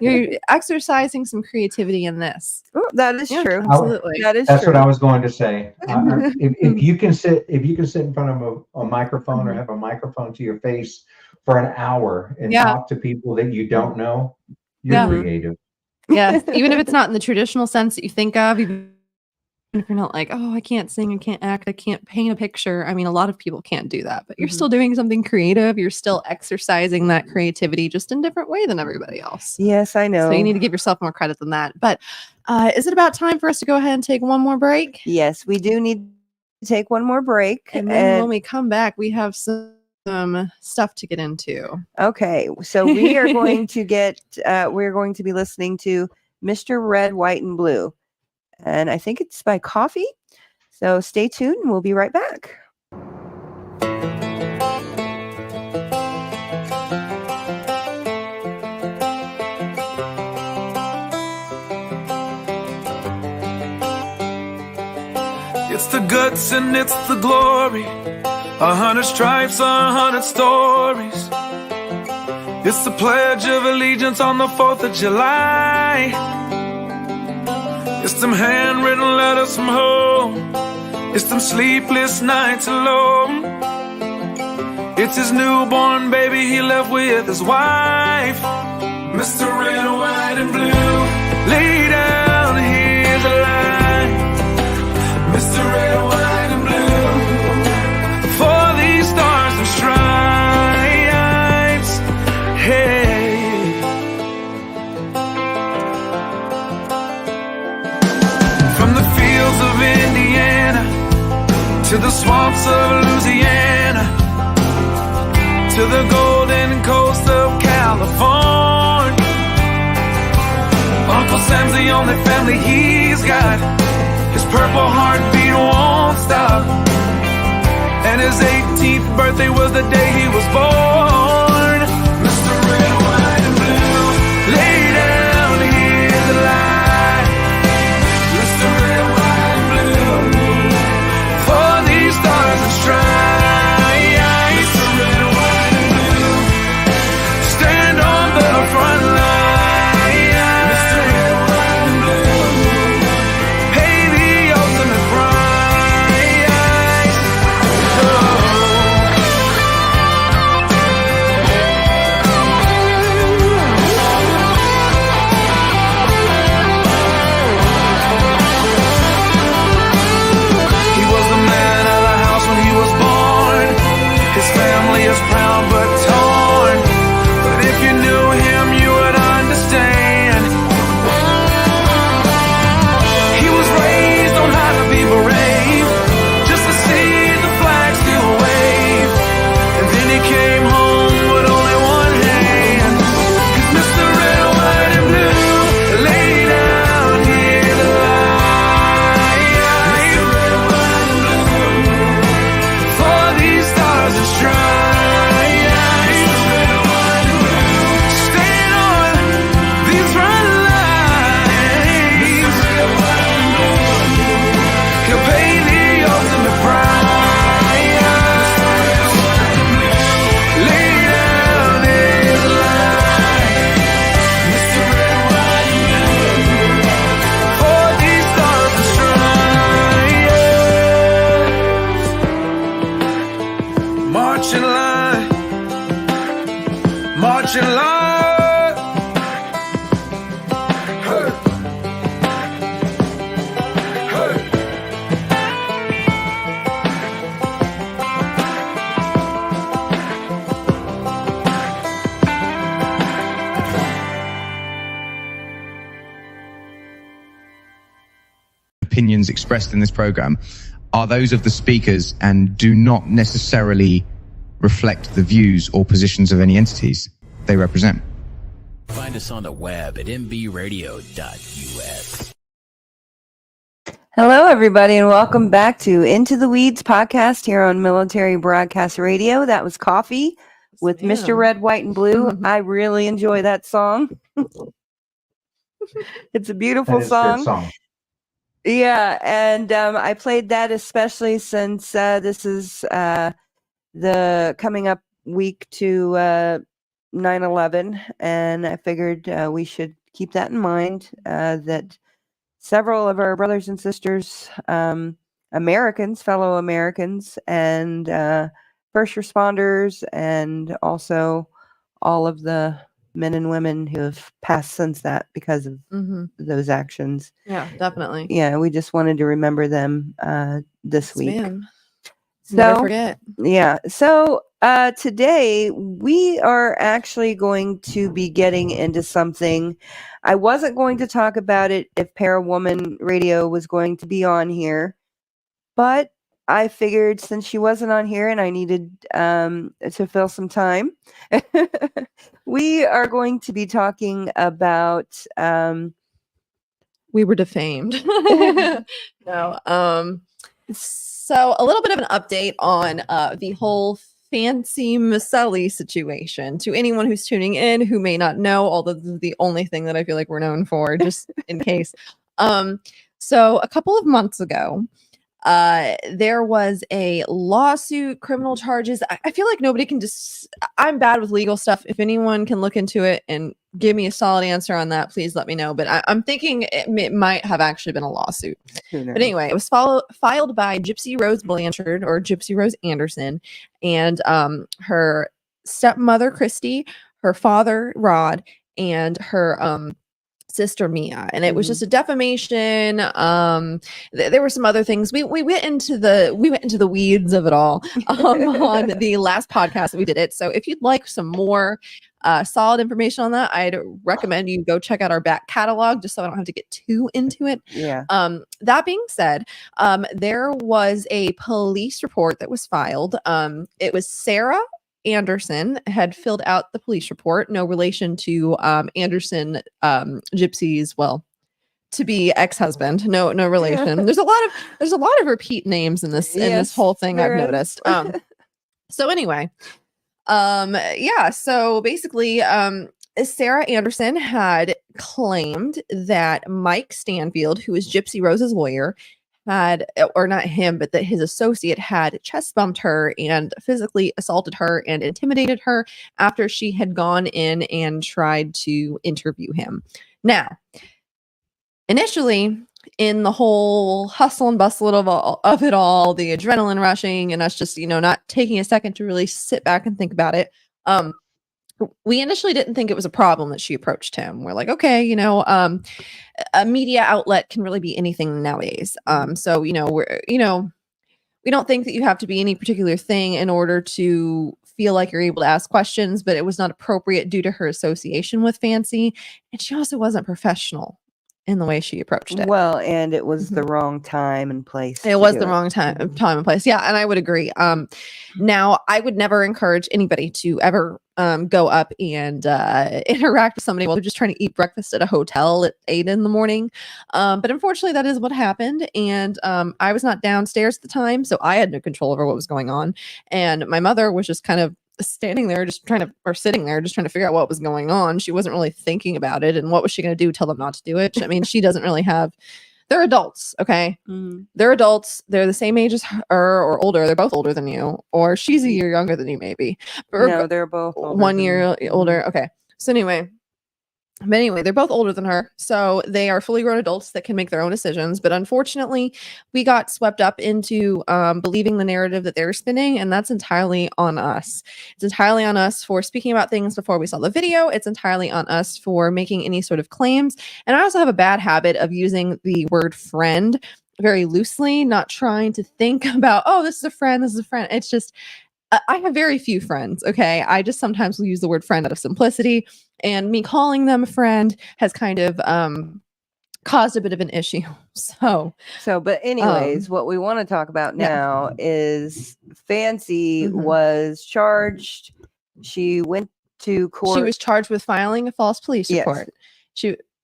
you're exercising some creativity in this. Oh, that is true. Absolutely, that's true. What I was going to say. If you can sit in front of a microphone or have a microphone to your face for an hour and talk to people that you don't know, you're creative. Yes, even if it's not in the traditional sense that you think of, even if you're not like, oh, I can't sing, I can't act, I can't paint a picture. I mean, a lot of people can't do that, but you're still doing something creative. You're still exercising that creativity just in a different way than everybody else. Yes, I know. So you need to give yourself more credit than that. But is it about time for us to go ahead and take one more break? Yes, we do need to take one more break. And then when we come back, we have some stuff to get into. Okay, so we are going to we're going to be listening to Mr. Red, White, and Blue, and I think it's by Coffee. So stay tuned, and we'll be right back. It's the guts and it's the glory. 100 stripes, 100 stories. It's the Pledge of Allegiance on the 4th of July. It's them handwritten letters from home. It's them sleepless nights alone. It's his newborn baby he left with his wife. Mr. Red, White, and Blue, lay down, here's a line. Mr. Red, White, and Blue, for these stars and stripes, hey. From the fields of Indiana to the swamps of Louisiana to the golden coast of California, Uncle Sam's the only family he's got. His purple heartbeat won't stop. And his 18th birthday was the day he was born. Mr. Red, White, and Blue, lay down, here's the line. Mr. Red, White, and Blue, for these stars and stripes. opinions expressed in this program are those of the speakers and do not necessarily reflect the views or positions of any entities they represent. Find us on the web at mbradio.us. Hello, everybody, and welcome back to Into the Weeds podcast here on Military Broadcast Radio. That was Coffee with Mr. Red, White, and Blue. I really enjoy that song. It's a beautiful song. Yeah, and I played that especially since this is the coming up week to 9/11, and I figured we should keep that in mind, that several of our brothers and sisters, Americans, fellow Americans, and first responders, and also all of the men and women who have passed since that because of those actions. Yeah, definitely. Yeah, we just wanted to remember them this week. So, never forget. Yeah. So today we are actually going to be getting into something. I wasn't going to talk about it if ParaWomen Radio was going to be on here, but I figured since she wasn't on here and I needed to fill some time, we are going to be talking about we were defamed. No. So a little bit of an update on the whole Fancy Maselli situation. To anyone who's tuning in who may not know, although this is the only thing that I feel like we're known for, just in case. So a couple of months ago, there was a lawsuit, criminal charges. I feel like nobody can just, I'm bad with legal stuff. If anyone can look into it and give me a solid answer on that, please let me know. But I'm thinking it might have actually been a lawsuit. But anyway, it was filed by Gypsy Rose Blanchard, or Gypsy Rose Anderson, and her stepmother, Christy, her father, Rod, and her sister Mia, and it was just a defamation. There were some other things. We went into the weeds of it all on the last podcast that we did it. So if you'd like some more solid information on that, I'd recommend you go check out our back catalog, just so I don't have to get too into it. Yeah. That being said, there was a police report that was filed. It was Sarah Anderson had filled out the police report. No relation to Anderson, Gypsy's, well, to be ex-husband. No relation. Yeah. There's a lot of repeat names in this whole thing, I've noticed. So anyway, so basically, Sarah Anderson had claimed that Mike Stanfield, who is Gypsy Rose's lawyer, had, or not him, but that his associate had chest bumped her and physically assaulted her and intimidated her after she had gone in and tried to interview him. Now, initially, in the whole hustle and bustle of it all, the adrenaline rushing, and us just, not taking a second to really sit back and think about it, we initially didn't think it was a problem that she approached him. We're like, okay, a media outlet can really be anything nowadays. So, we don't think that you have to be any particular thing in order to feel like you're able to ask questions, but it was not appropriate due to her association with Fancy. And she also wasn't professional in the way she approached it. Well, and it was the wrong time and place. It was the wrong time and place. Yeah, and I would agree. Now, I would never encourage anybody to ever go up and interact with somebody while they're just trying to eat breakfast at a hotel at 8 in the morning. But unfortunately, that is what happened. And I was not downstairs at the time, so I had no control over what was going on. And my mother was just kind of sitting there just trying to figure out what was going on. She wasn't really thinking about it, and what was she going to do, tell them not to do it? I mean, she doesn't really have, they're adults, okay? They're adults, they're the same age as her or older. They're both older than you, or she's a year younger than you, maybe. No, they're both older 1 year older. Okay, so anyway, they're both older than her, so they are fully grown adults that can make their own decisions. But unfortunately, we got swept up into believing the narrative that they're spinning, and that's entirely on us. It's entirely on us for speaking about things before we saw the video. It's entirely on us for making any sort of claims. And I also have a bad habit of using the word friend very loosely, not trying to think about, oh, this is a friend, this is a friend. It's just, I have very few friends, okay? I just sometimes will use the word friend out of simplicity, and me calling them a friend has kind of caused a bit of an issue. But anyways, what we want to talk about now is Fancy was charged. She went to court. She was charged with filing a false police report.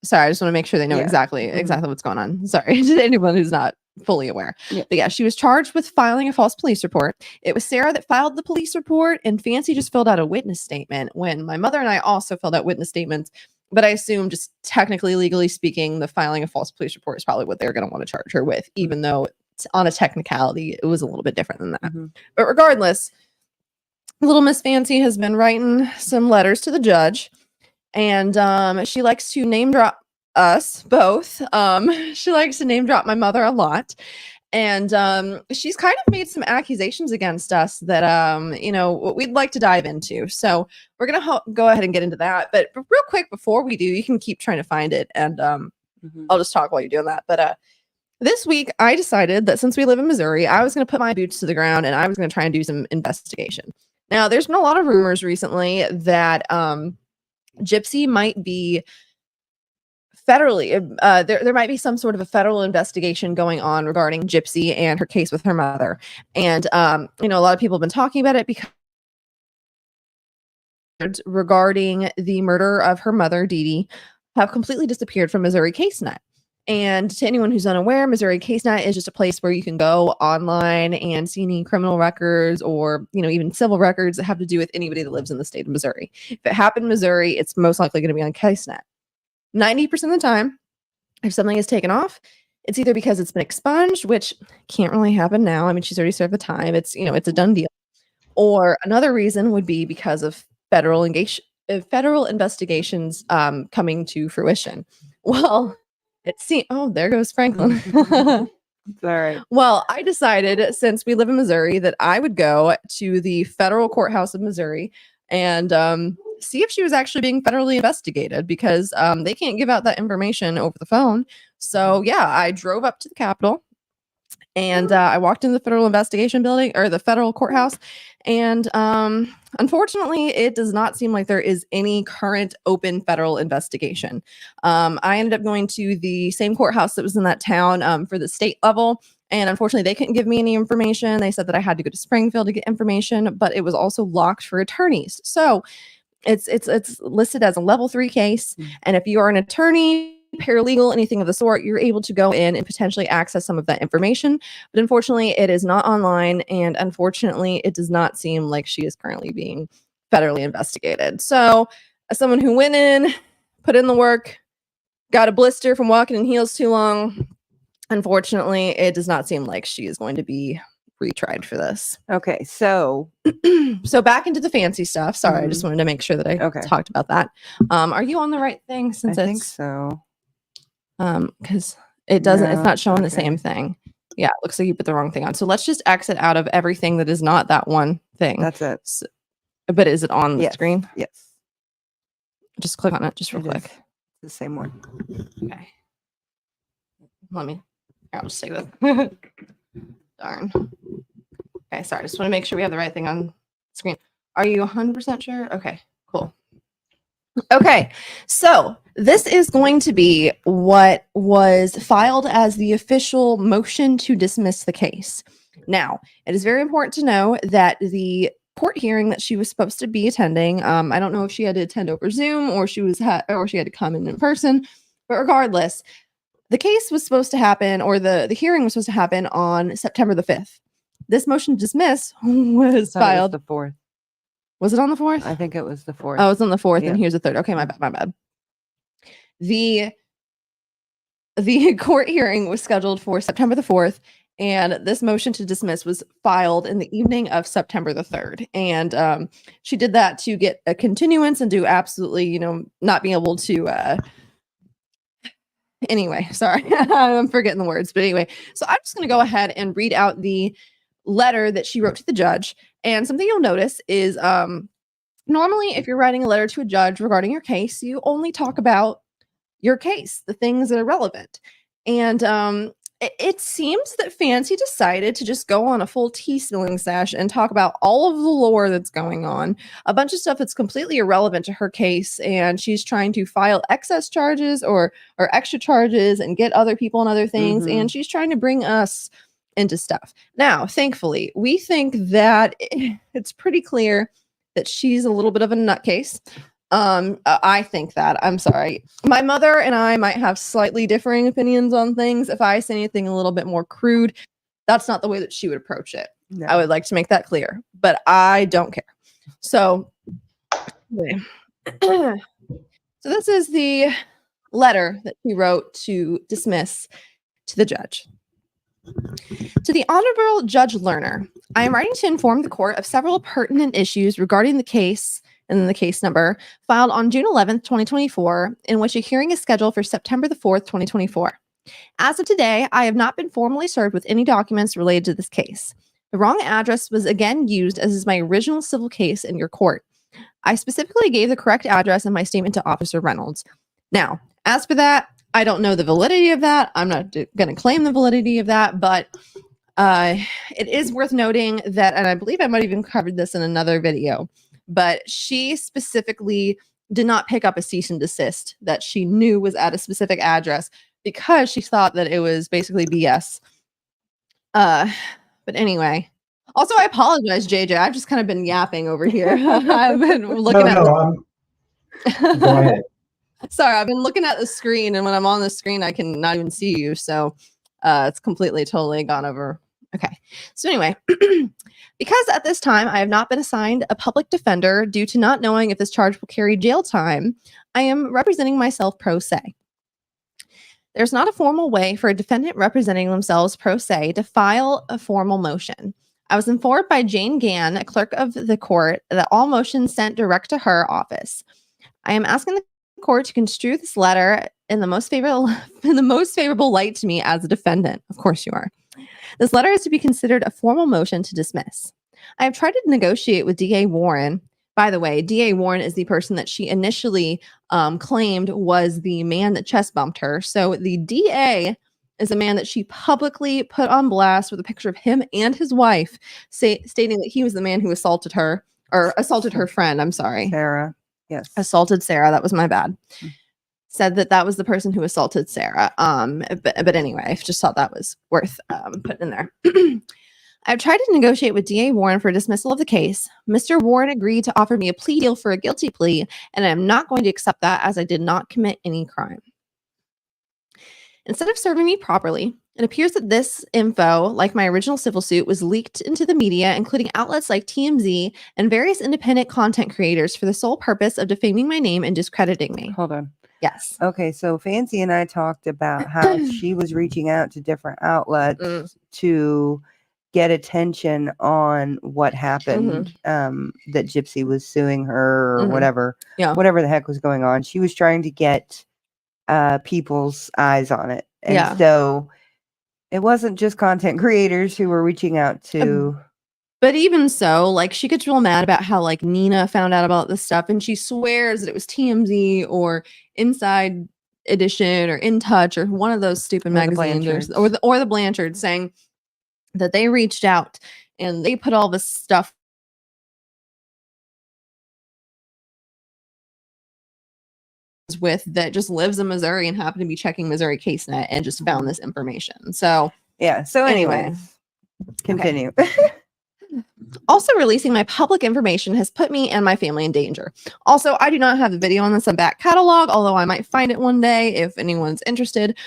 Sorry, I just want to make sure they know exactly what's going on. Sorry to anyone who's not fully aware. But yeah, she was charged with filing a false police report. It was Sarah that filed the police report, and Fancy just filled out a witness statement, when my mother and I also filled out witness statements. But I assume, just technically, legally speaking, the filing a false police report is probably what they're going to want to charge her with, even though on a technicality, it was a little bit different than that. But regardless, little Miss Fancy has been writing some letters to the judge, and she likes to name drop us both. She likes to name drop my mother a lot. And she's kind of made some accusations against us that, we'd like to dive into. So we're going to go ahead and get into that. But real quick, before we do, you can keep trying to find it. And I'll just talk while you're doing that. But this week, I decided that since we live in Missouri, I was going to put my boots to the ground and I was going to try and do some investigation. Now, there's been a lot of rumors recently that Gypsy might be federally, there might be some sort of a federal investigation going on regarding Gypsy and her case with her mother. And, a lot of people have been talking about it because regarding the murder of her mother, Dee Dee, have completely disappeared from Missouri CaseNet. And to anyone who's unaware, Missouri CaseNet is just a place where you can go online and see any criminal records or, even civil records that have to do with anybody that lives in the state of Missouri. If it happened in Missouri, it's most likely going to be on CaseNet. 90% of the time, if something is taken off, it's either because it's been expunged, which can't really happen now. I mean, she's already served the time. It's, it's a done deal. Or another reason would be because of federal investigations coming to fruition. Well, there goes Franklin. All right. Well, I decided, since we live in Missouri, that I would go to the federal courthouse of Missouri and see if she was actually being federally investigated, because they can't give out that information over the phone. So yeah, I drove up to the Capitol and I walked in the federal investigation building, or the federal courthouse. And unfortunately, it does not seem like there is any current open federal investigation. I ended up going to the same courthouse that was in that town for the state level. And unfortunately, they couldn't give me any information. They said that I had to go to Springfield to get information, but it was also locked for attorneys. So it's listed as a level 3 case. And if you are an attorney, paralegal, anything of the sort, you're able to go in and potentially access some of that information. But unfortunately, it is not online. And unfortunately, it does not seem like she is currently being federally investigated. So as someone who went in, put in the work, got a blister from walking in heels too long, unfortunately, it does not seem like she is going to be retried for this. Okay, so back into the fancy stuff. Sorry, I just wanted to make sure that I talked about that. Are you on the right thing? I think so. Because it's not showing the same thing. Yeah, it looks like you put the wrong thing on. So let's just exit out of everything that is not that one thing. That's it. So, but is it on the screen? Yes. Just click on it, just real quick. The same one. Okay. I'll just take this. Darn. Okay, sorry. Just want to make sure we have the right thing on screen. Are you 100% sure? Okay, cool. Okay, so this is going to be what was filed as the official motion to dismiss the case. Now, it is very important to know that the court hearing that she was supposed to be attending, I don't know if she had to attend over Zoom or she had to come in person, but regardless, the case was supposed to happen, or the hearing was supposed to happen on September the 5th. This motion to dismiss was filed. The 4th. Was it on the 4th? I think it was the 4th. Oh, it was on the 4th, and here's the 3rd. Okay, my bad. The court hearing was scheduled for September the 4th, and this motion to dismiss was filed in the evening of September the 3rd. And she did that to get a continuance and to absolutely, not being able to... Anyway, sorry, I'm forgetting the words. But anyway, so I'm just going to go ahead and read out the letter that she wrote to the judge. And something you'll notice is normally if you're writing a letter to a judge regarding your case, you only talk about your case, the things that are relevant. And it seems that Fancy decided to just go on a full tea-stealing sesh and talk about all of the lore that's going on, a bunch of stuff that's completely irrelevant to her case, and she's trying to file excess charges or extra charges and get other people and other things, and she's trying to bring us into stuff. Now, thankfully, we think that it's pretty clear that she's a little bit of a nutcase. I think that. I'm sorry. My mother and I might have slightly differing opinions on things. If I say anything a little bit more crude, that's not the way that she would approach it. No. I would like to make that clear, but I don't care. So, anyway. So this is the letter that she wrote to dismiss to the judge. To the Honorable Judge Lerner, I am writing to inform the court of several pertinent issues regarding the case, and then the case number, filed on June 11th, 2024, in which a hearing is scheduled for September the 4th, 2024. As of today, I have not been formally served with any documents related to this case. The wrong address was again used as is my original civil case in your court. I specifically gave the correct address in my statement to Officer Reynolds. Now, as for that, I don't know the validity of that. I'm not going to claim the validity of that, but it is worth noting that, and I believe I might have even covered this in another video, but she specifically did not pick up a cease and desist that she knew was at a specific address because she thought that it was basically BS. But anyway, also I apologize, JJ. I've just kind of been yapping over here. I've been looking Go ahead. Sorry, I've been looking at the screen, and when I'm on the screen, I can not even see you. So it's completely, totally gone over. Okay. So anyway, because at this time I have not been assigned a public defender due to not knowing if this charge will carry jail time, I am representing myself pro se. There's not a formal way for a defendant representing themselves pro se to file a formal motion. I was informed by Jane Gann, a clerk of the court, that all motions sent direct to her office. I am asking the court to construe this letter in the most favorable light to me as a defendant. Of course you are. This letter is to be considered a formal motion to dismiss. I have tried to negotiate with DA Warren. By the way, DA Warren is the person that she initially claimed was the man that chest bumped her. So the DA is a man that she publicly put on blast with a picture of him and his wife, stating that he was the man who assaulted her, or assaulted her friend. I'm sorry. Sarah. Yes. Assaulted Sarah. That was my bad. Said that was the person who assaulted Sarah. But anyway, I just thought that was worth putting in there. I've tried to negotiate with DA Warren for dismissal of the case. Mr. Warren agreed to offer me a plea deal for a guilty plea, and I'm not going to accept that as I did not commit any crime. Instead of serving me properly, it appears that this info, like my original civil suit, was leaked into the media, including outlets like TMZ and various independent content creators for the sole purpose of defaming my name and discrediting me. Hold on. Yes. Okay, so Fancy and I talked about how she was reaching out to different outlets to get attention on what happened, that Gypsy was suing her or whatever the heck was going on. She was trying to get people's eyes on it. And so it wasn't just content creators who were reaching out to... But even so, like, she gets real mad about how, like, Nina found out about this stuff, and she swears that it was TMZ or Inside Edition or In Touch or one of those stupid magazines or the Blanchard saying that they reached out and they put all this stuff with that just lives in Missouri and happened to be checking Missouri CaseNet and just found this information. So yeah. So anyway, continue. Okay. Also, releasing my public information has put me and my family in danger. Also, I do not have the video on this back catalog, although I might find it one day if anyone's interested.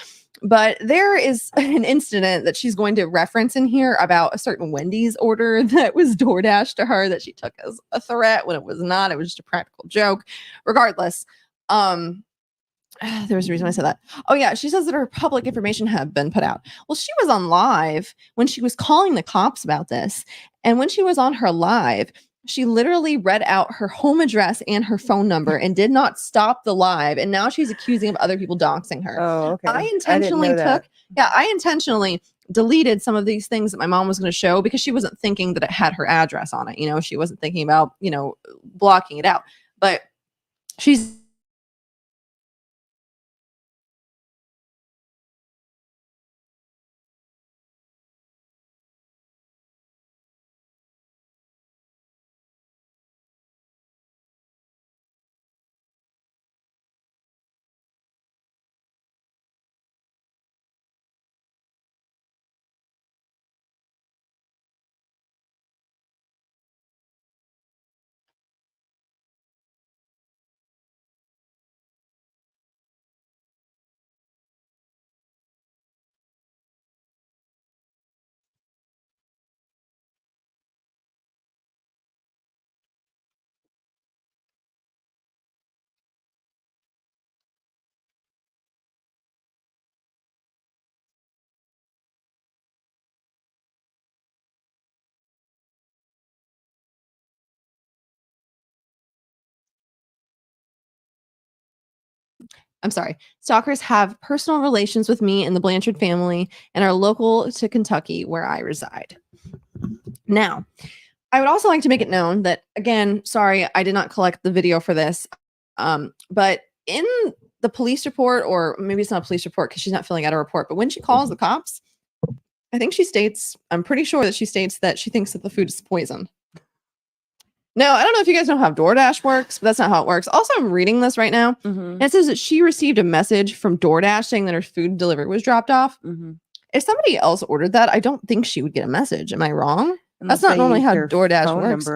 But there is an incident that she's going to reference in here about a certain Wendy's order that was DoorDash to her that she took as a threat when it was not. It was just a practical joke. Regardless, there was a reason I said that. Oh yeah, she says that her public information had been put out. Well, she was on live when she was calling the cops about this. And when she was on her live, she literally read out her home address and her phone number and did not stop the live. And now she's accusing of other people doxing her. Oh, okay. I intentionally deleted some of these things that my mom was going to show because she wasn't thinking that it had her address on it. You know, she wasn't thinking about, blocking it out. But she's Stalkers have personal relations with me and the Blanchard family and are local to Kentucky, where I reside. Now, I would also like to make it known that, again, sorry, I did not collect the video for this, but in the police report, or maybe it's not a police report because she's not filling out a report, but when she calls the cops, I think I'm pretty sure that she states that she thinks that the food is poisoned. Now, I don't know if you guys know how DoorDash works, but that's not how it works. Also, I'm reading this right now. And it says that she received a message from DoorDash saying that her food delivery was dropped off. If somebody else ordered that, I don't think she would get a message. Am I wrong? That's not normally how DoorDash works.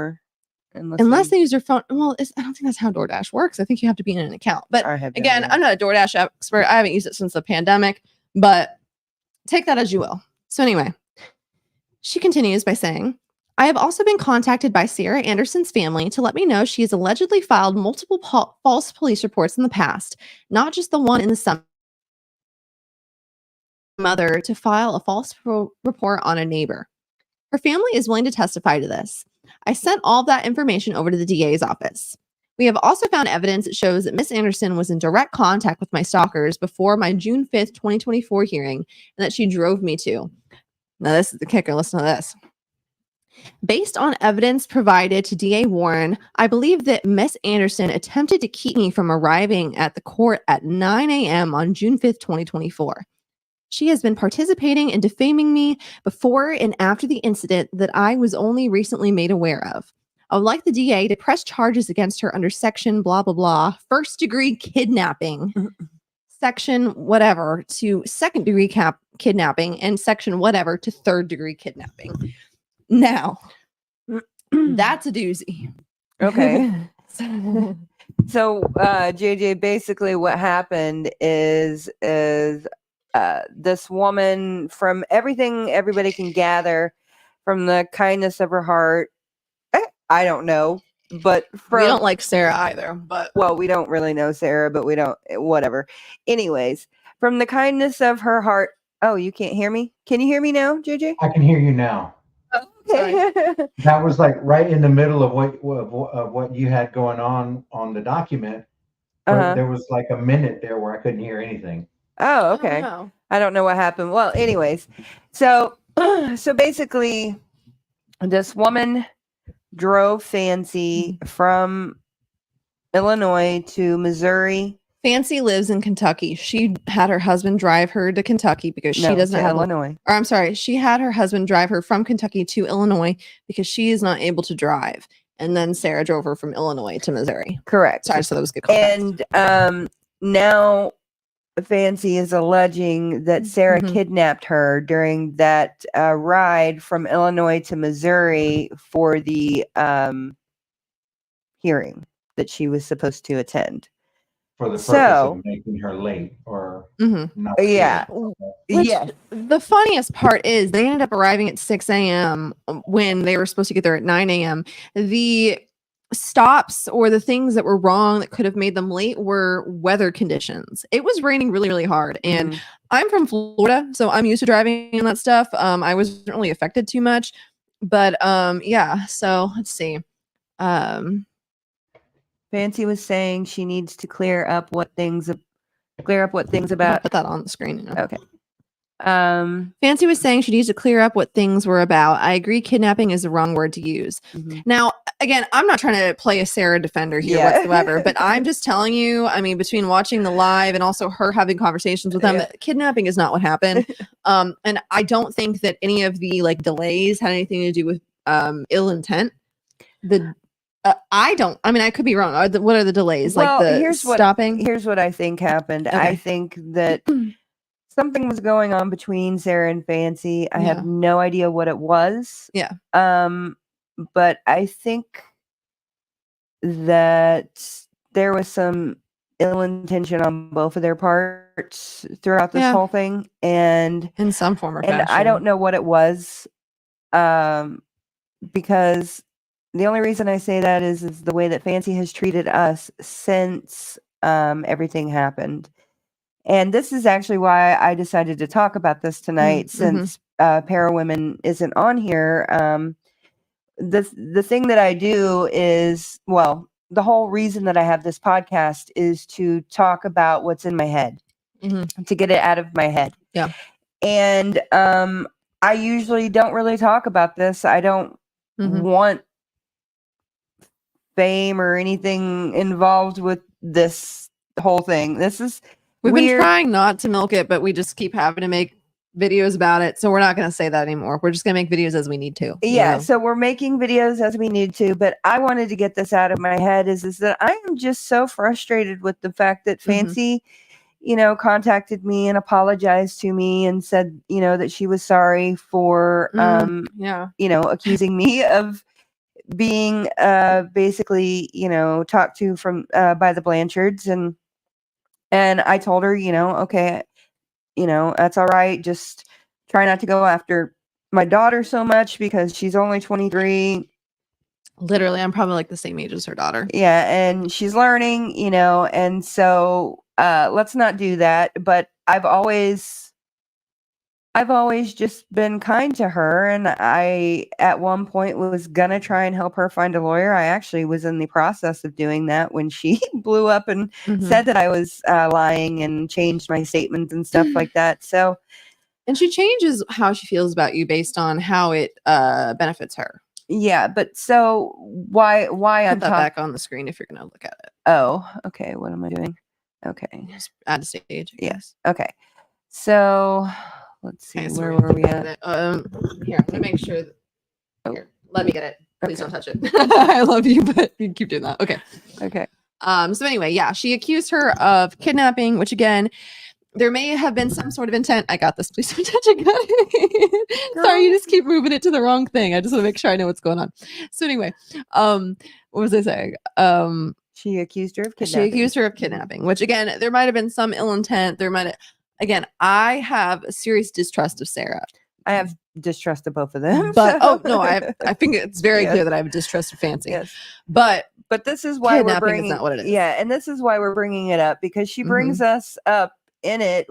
Unless they use their phone. Well, I don't think that's how DoorDash works. I think you have to be in an account. But again, I'm not a DoorDash expert. I haven't used it since the pandemic, but take that as you will. So anyway, she continues by saying, I have also been contacted by Sarah Anderson's family to let me know she has allegedly filed multiple false police reports in the past, not just the one in the summer. Mother to file a false report on a neighbor. Her family is willing to testify to this. I sent all of that information over to the DA's office. We have also found evidence that shows that Miss Anderson was in direct contact with my stalkers before my June 5th, 2024 hearing, and that she drove me to. Now, this is the kicker. Listen to this. Based on evidence provided to DA Warren, I believe that Miss Anderson attempted to keep me from arriving at the court at 9 a.m. on June 5th, 2024. She has been participating in defaming me before and after the incident that I was only recently made aware of. I would like the DA to press charges against her under section blah, blah, blah, first-degree kidnapping, section whatever to second-degree kidnapping, and section whatever to third-degree kidnapping. Now, that's a doozy. Okay. So, JJ, basically what happened is this woman, from everything everybody can gather, from the kindness of her heart, I don't know, but we don't like Sarah either, but well, we don't really know Sarah, but we don't, whatever. Anyways, from the kindness of her heart. Oh, you can't hear me? Can you hear me now, JJ? I can hear you now. Okay. That was like right in the middle of what you had going on the document. There was like a minute there where I couldn't hear anything. Oh, okay. I don't know what happened. Well, anyways, so basically, this woman drove Fancy from Illinois to Missouri. Fancy lives in Kentucky. She had her husband drive her to Kentucky because she doesn't have Illinois. Or I'm sorry, she had her husband drive her from Kentucky to Illinois because she is not able to drive. And then Sarah drove her from Illinois to Missouri. Correct. Sorry, so that was good context. And now Fancy is alleging that Sarah kidnapped her during that ride from Illinois to Missouri for the hearing that she was supposed to attend. For the purpose of making her late or not. Yeah. Yeah. The funniest part is they ended up arriving at 6 a.m. when they were supposed to get there at 9 a.m. The stops or the things that were wrong that could have made them late were weather conditions. It was raining really, really hard. And I'm from Florida, so I'm used to driving and that stuff. I wasn't really affected too much. But yeah, so let's see. Fancy was saying she needs to clear up what things about. Put that on the screen. You know. Okay. Fancy was saying she needs to clear up what things were about. I agree, kidnapping is the wrong word to use. Now, again, I'm not trying to play a Sarah defender here whatsoever, but I'm just telling you, I mean, between watching the live and also her having conversations with them, kidnapping is not what happened. And I don't think that any of the like delays had anything to do with ill intent. I could be wrong. What are the delays? Well, like the stopping? Here's what I think happened. Okay. I think that something was going on between Sarah and Fancy. I have no idea what it was. Yeah. But I think that there was some ill intention on both of their parts throughout this whole thing. And in some form or fashion. And I don't know what it was. Because the only reason I say that is the way that Fancy has treated us since everything happened. And this is actually why I decided to talk about this tonight, since ParaWomen isn't on here. The thing that I do is, well, the whole reason that I have this podcast is to talk about what's in my head, to get it out of my head. Yeah. And I usually don't really talk about this. I don't want fame or anything involved with this whole thing. This is We've weird. been trying not to milk it, but we just keep having to make videos about it. So we're not going to say that anymore. We're just going to make videos as we need to. Yeah. So we're making videos as we need to, but I wanted to get this out of my head is that I am just so frustrated with the fact that Fancy, contacted me and apologized to me and said, that she was sorry for, accusing me of being basically, talked to from by the Blanchards. And I told her, okay, that's all right. Just try not to go after my daughter so much because she's only 23. Literally, I'm probably like the same age as her daughter. Yeah. And she's learning, and so let's not do that. But I've always just been kind to her. And I, at one point, was going to try and help her find a lawyer. I actually was in the process of doing that when she blew up and said that I was lying and changed my statements and stuff like that. So, and she changes how she feels about you based on how it benefits her. Yeah. But so why I'm Put that back on the screen if you're going to look at it. Oh, okay. What am I doing? Okay. Just add a stage. Yes. Okay. So let's see. Where were we at? Here, I'm gonna make sure. Here, let me get it. Please don't touch it. I love you, but you keep doing that. Okay. Okay. So anyway, yeah, she accused her of kidnapping, which again, there may have been some sort of intent. I got this. Please don't touch it. Sorry, you just keep moving it to the wrong thing. I just want to make sure I know what's going on. So anyway, what was I saying? She accused her of kidnapping. Which again, there might have been some ill intent. There might have. Again, I have a serious distrust of Sarah. I have distrust of both of them. But I think it's very clear that I have a distrust of Fancy. Yes. But this is why we're bringing is not what it is. Yeah, and this is why we're bringing it up because she brings us up in it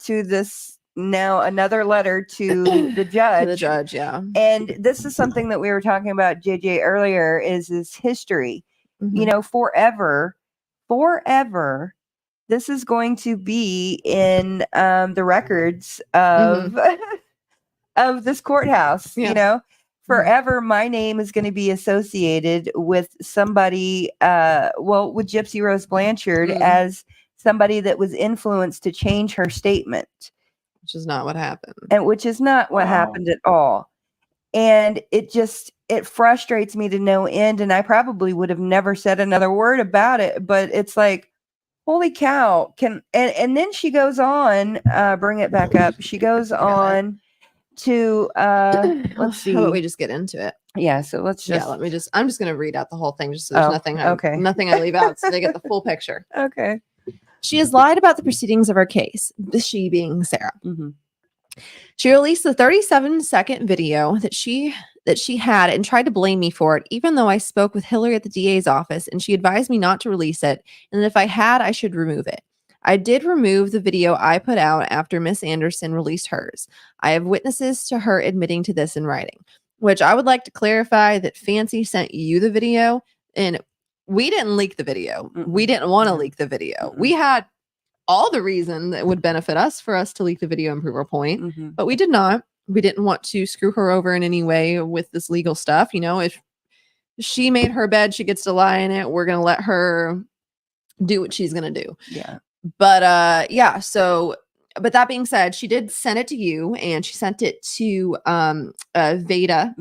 to this now another letter to the judge. To the judge, yeah. And this is something that we were talking about, JJ, earlier. Is history? Forever. This is going to be in the records of of this courthouse. Forever, my name is going to be associated with somebody, with Gypsy Rose Blanchard as somebody that was influenced to change her statement, which is not what happened, and which is not what happened at all. And it frustrates me to no end. And I probably would have never said another word about it, but it's like, holy cow. And then she goes on, bring it back up. She goes on to, let's see. How about we just get into it? Yeah. So let's just, I'm just going to read out the whole thing. Just so there's nothing I leave out so they get the full picture. Okay. She has lied about the proceedings of her case. She being Sarah. She released the 37-second video that she had and tried to blame me for it, even though I spoke with Hillary at the DA's office and she advised me not to release it, and that if I had, I should remove it. I did remove the video I put out after Miss Anderson released hers. I have witnesses to her admitting to this in writing, which I would like to clarify that Fancy sent you the video, and we didn't leak the video. We didn't want to leak the video. We had all the reason that would benefit us for us to leak the video and prove our point, but we did not. We didn't want to screw her over in any way with this legal stuff. If she made her bed, she gets to lie in it. We're going to let her do what she's going to do. Yeah. But so, but that being said, she did send it to you and she sent it to Veda,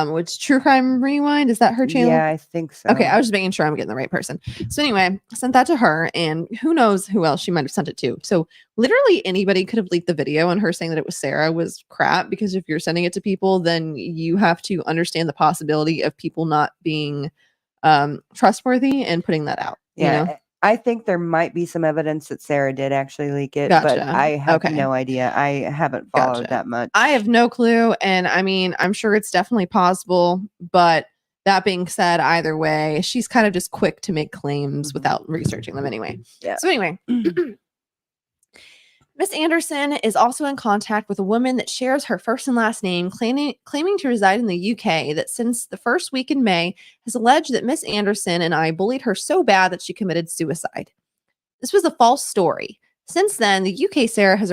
which True Crime Rewind. Is that her channel? Yeah, I think so. Okay. I was just making sure I'm getting the right person. So anyway, I sent that to her and who knows who else she might have sent it to. So literally anybody could have leaked the video, and her saying that it was Sarah was crap, because if you're sending it to people, then you have to understand the possibility of people not being trustworthy and putting that out. Yeah. I think there might be some evidence that Sarah did actually leak it, but I have no idea. I haven't followed that much. I have no clue. And I mean, I'm sure it's definitely possible, but that being said, either way, she's kind of just quick to make claims without researching them anyway. Yeah. So anyway, Miss Anderson is also in contact with a woman that shares her first and last name, claiming to reside in the UK, that since the first week in May has alleged that Miss Anderson and I bullied her so bad that she committed suicide. This was a false story. Since then, the UK Sarah has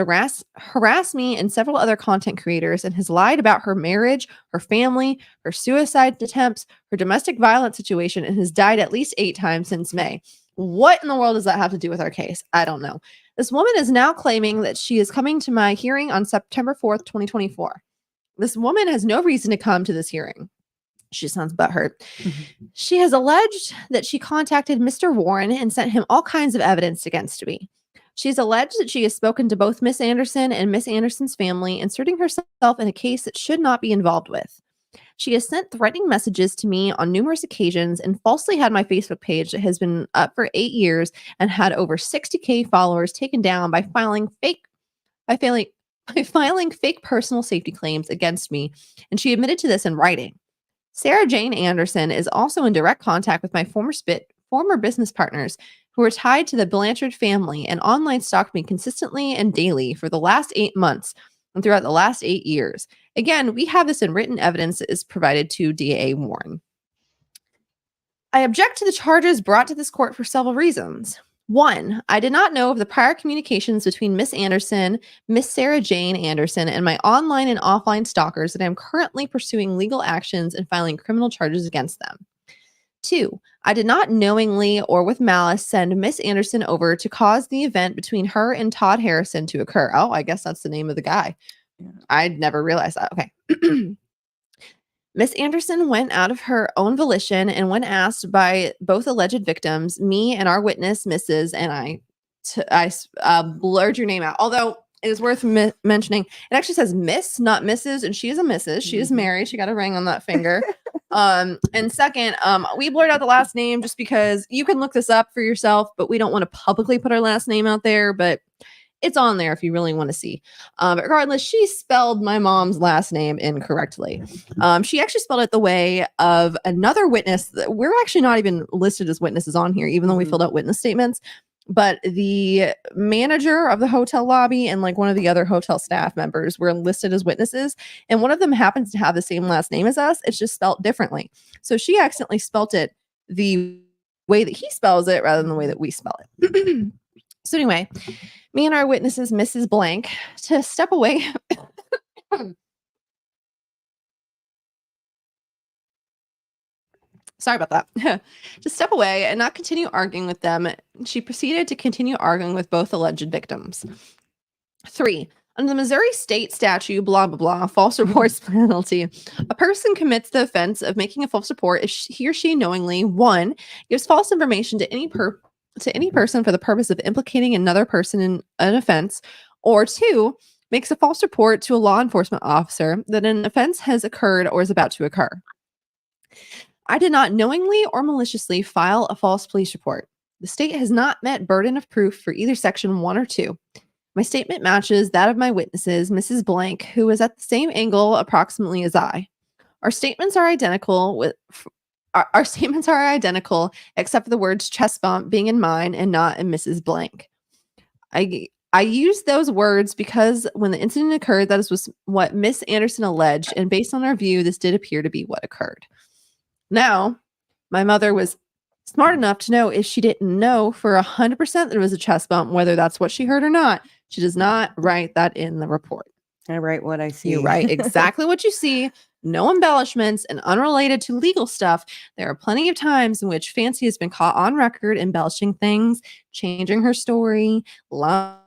harassed me and several other content creators and has lied about her marriage, her family, her suicide attempts, her domestic violence situation, and has died at least 8 times since May. What in the world does that have to do with our case? I don't know. This woman is now claiming that she is coming to my hearing on September 4th, 2024. This woman has no reason to come to this hearing. She sounds butthurt. She has alleged that she contacted Mr. Warren and sent him all kinds of evidence against me. She's alleged that she has spoken to both Miss Anderson and Miss Anderson's family, inserting herself in a case that should not be involved with. She has sent threatening messages to me on numerous occasions and falsely had my Facebook page that has been up for 8 years and had over 60K followers taken down by filing fake personal safety claims against me, and she admitted to this in writing. Sarah Jane Anderson is also in direct contact with my former business partners who are tied to the Blanchard family and online stalked me consistently and daily for the last 8 months and throughout the last 8 years. Again, we have this in written evidence that is provided to DA Warren. I object to the charges brought to this court for several reasons. 1, I did not know of the prior communications between Miss Anderson, Miss Sarah Jane Anderson, and my online and offline stalkers that I am currently pursuing legal actions and filing criminal charges against them. 2, I did not knowingly or with malice send Miss Anderson over to cause the event between her and Todd Harrison to occur. Oh, I guess that's the name of the guy. I'd never realized that. Okay. Miss Anderson went out of her own volition and when asked by both alleged victims, me and our witness, Mrs. and I blurred your name out. Although it is worth mentioning, it actually says Miss, not Mrs. And she is a Mrs. She is married. She got a ring on that finger. And second, we blurred out the last name just because you can look this up for yourself, but we don't want to publicly put our last name out there. But it's on there if you really want to see. But regardless, she spelled my mom's last name incorrectly. She actually spelled it the way of another witness. We're actually not even listed as witnesses on here, even though we filled out witness statements. But the manager of the hotel lobby and like one of the other hotel staff members were listed as witnesses. And one of them happens to have the same last name as us. It's just spelled differently. So she accidentally spelt it the way that he spells it rather than the way that we spell it. So anyway, me and our witnesses, Mrs. Blank, to step away. Sorry about that. To step away and not continue arguing with them, she proceeded to continue arguing with both alleged victims. 3, under the Missouri state statute, blah, blah, blah, false reports penalty, a person commits the offense of making a false report if he or she knowingly, 1, gives false information to any person for the purpose of implicating another person in an offense, or 2, makes a false report to a law enforcement officer that an offense has occurred or is about to occur. I did not knowingly or maliciously file a false police report. The state has not met burden of proof for either section 1 or 2. My statement matches that of my witnesses, Mrs. Blank, who was at the same angle approximately as I. Our statements are identical except for the words chest bump being in mine and not in Mrs. Blank. I used those words because when the incident occurred, that was what Miss Anderson alleged, and based on our view, this did appear to be what occurred. Now, my mother was smart enough to know if she didn't know for 100% that it was a chest bump, whether that's what she heard or not, she does not write that in the report. I write what I see. You write exactly what you see, no embellishments, and unrelated to legal stuff. There are plenty of times in which Fancy has been caught on record embellishing things, changing her story, lying,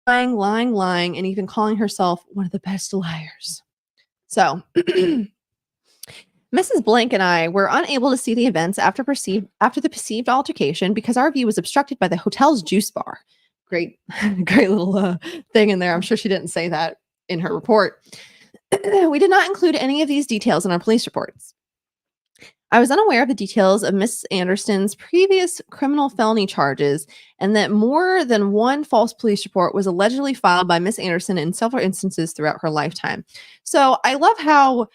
and even calling herself one of the best liars. So, Mrs. Blank and I were unable to see the events after the perceived altercation because our view was obstructed by the hotel's juice bar. Great little thing in there. I'm sure she didn't say that in her report. We did not include any of these details in our police reports. I was unaware of the details of Miss Anderson's previous criminal felony charges and that more than one false police report was allegedly filed by Miss Anderson in several instances throughout her lifetime. So I love how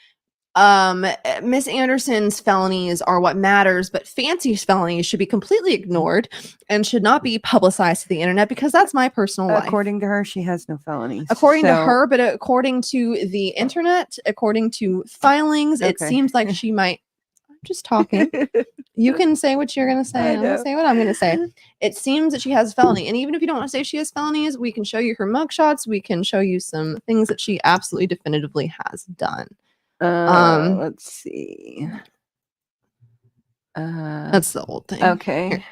Miss Anderson's felonies are what matters, but Fancy's felonies should be completely ignored and should not be publicized to the internet because that's my personal life. According to her, she has no felonies. According to her, but according to the internet, according to filings, it seems like she might. I'm just talking. You can say what you're going to say. I'm going to say what I'm going to say. It seems that she has a felony. And even if you don't want to say she has felonies, we can show you her mugshots. We can show you some things that she absolutely definitively has done. Let's see. That's the old thing. Okay. Here.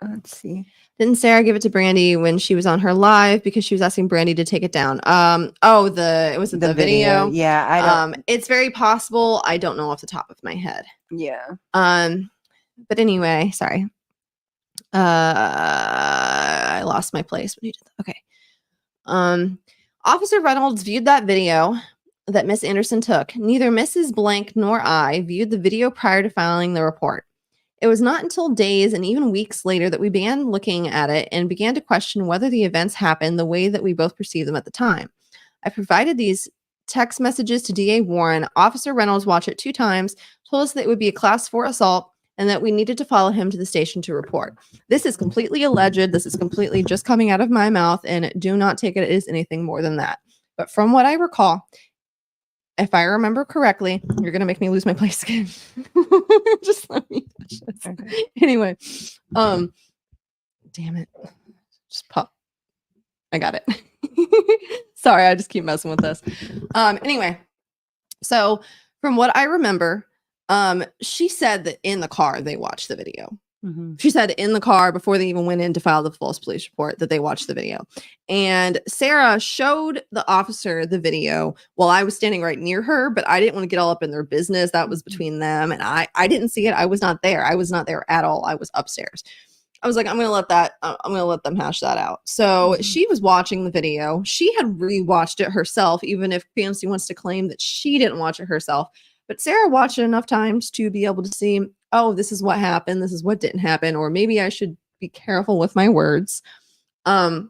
Let's see. Didn't Sarah give it to Brandy when she was on her live because she was asking Brandy to take it down? It was the video. Yeah, I don't. It's very possible. I don't know off the top of my head. Yeah. But anyway, sorry. I lost my place when you did that. Okay. Officer Reynolds viewed that video that Miss Anderson took. Neither Mrs. Blank nor I viewed the video prior to filing the report. It was not until days and even weeks later that we began looking at it and began to question whether the events happened the way that we both perceived them at the time. I provided these text messages to DA Warren. Officer Reynolds watched it 2 times, told us that it would be a class 4 assault, and that we needed to follow him to the station to report. This is completely alleged. This is completely just coming out of my mouth, and do not take it as anything more than that. But from what I recall, if I remember correctly, you're going to make me lose my place again. Just let me touch this. Okay. Anyway, damn it. Just pop. I got it. Sorry, I just keep messing with this. Anyway, so from what I remember, she said that in the car they watched the video. Mm-hmm. She said in the car before they even went in to file the false police report that they watched the video. And Sarah showed the officer the video while I was standing right near her, but I didn't want to get all up in their business. That was between them. And I didn't see it. I was not there. I was not there at all. I was upstairs. I was like, I'm going to let them hash that out. So she was watching the video. She had rewatched it herself, even if Fancy wants to claim that she didn't watch it herself. But Sarah watched it enough times to be able to see, oh, this is what happened. This is what didn't happen. Or maybe I should be careful with my words. And,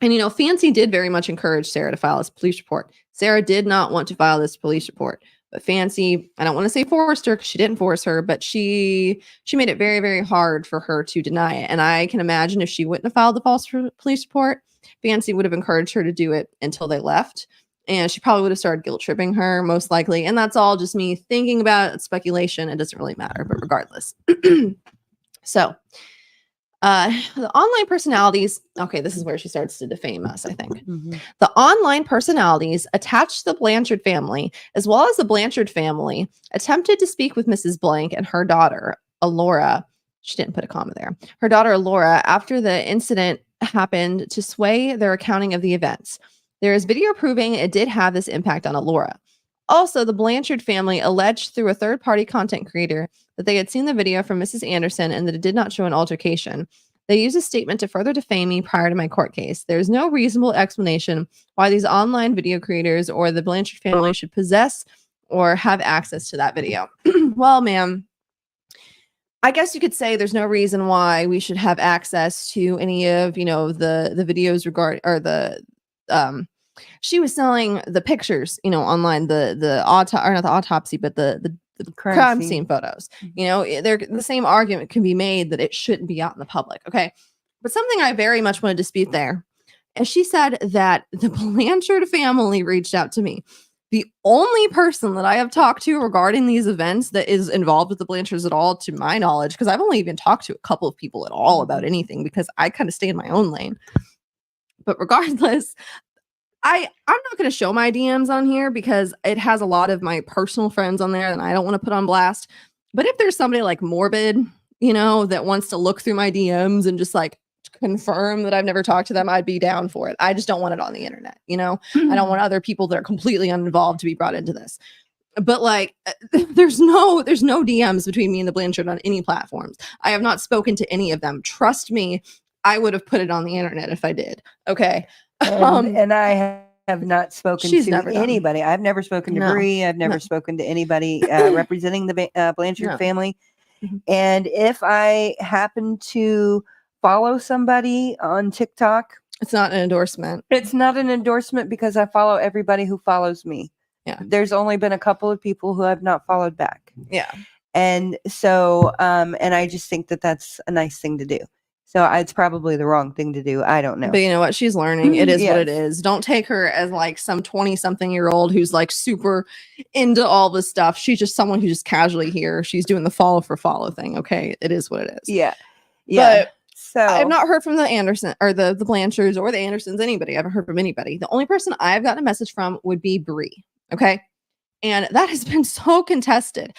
Fancy did very much encourage Sarah to file this police report. Sarah did not want to file this police report. But Fancy, I don't want to say forced her because she didn't force her, but she made it very, very hard for her to deny it. And I can imagine if she wouldn't have filed the false police report, Fancy would have encouraged her to do it until they left. And she probably would have started guilt tripping her, most likely. And that's all just me thinking about it, speculation. It doesn't really matter, but regardless. So, the online personalities. Okay, this is where she starts to defame us, I think. Mm-hmm. The online personalities attached to the Blanchard family, as well as the Blanchard family, attempted to speak with Mrs. Blank and her daughter, Alora. She didn't put a comma there. Her daughter, Alora, after the incident happened to sway their accounting of the events. There is video proving it did have this impact on Alora. Also, the Blanchard family alleged through a third-party content creator that they had seen the video from Mrs. Anderson and that it did not show an altercation. They used a statement to further defame me prior to my court case. There is no reasonable explanation why these online video creators or the Blanchard family should possess or have access to that video. Well, ma'am, I guess you could say there's no reason why we should have access to any of, the videos she was selling the pictures, online, the autopsy, but the crime scene photos. They're the same argument can be made that it shouldn't be out in the public. Okay. But something I very much want to dispute there. And she said that the Blanchard family reached out to me. The only person that I have talked to regarding these events that is involved with the Blanchards at all, to my knowledge, because I've only even talked to a couple of people at all about anything because I kind of stay in my own lane. But regardless, I'm not going to show my DMs on here because it has a lot of my personal friends on there and I don't want to put on blast. But if there's somebody like Morbid, that wants to look through my DMs and just like confirm that I've never talked to them, I'd be down for it. I just don't want it on the internet. Mm-hmm. I don't want other people that are completely uninvolved to be brought into this. But like, there's no DMs between me and the Blanchard on any platforms. I have not spoken to any of them. Trust me, I would have put it on the internet if I did. Okay. And I have not spoken to anybody. I've never spoken to Bree. I've never spoken to anybody representing the Blanchard family. Mm-hmm. And if I happen to follow somebody on TikTok, it's not an endorsement. It's not an endorsement because I follow everybody who follows me. Yeah. There's only been a couple of people who have not followed back. Yeah. And so, and I just think that that's a nice thing to do. So it's probably the wrong thing to do. I don't know. But you know what? She's learning. It is Yes. what it is. Don't take her as like some 20-something-year-old who's like super into all this stuff. She's just someone who's just casually here. She's doing the follow for follow thing. Okay. It is what it is. Yeah. Yeah. But so I've not heard from the Anderson or the Blanchards or the Andersons, anybody. I haven't heard from anybody. The only person I've gotten a message from would be Bree. Okay. And that has been so contested.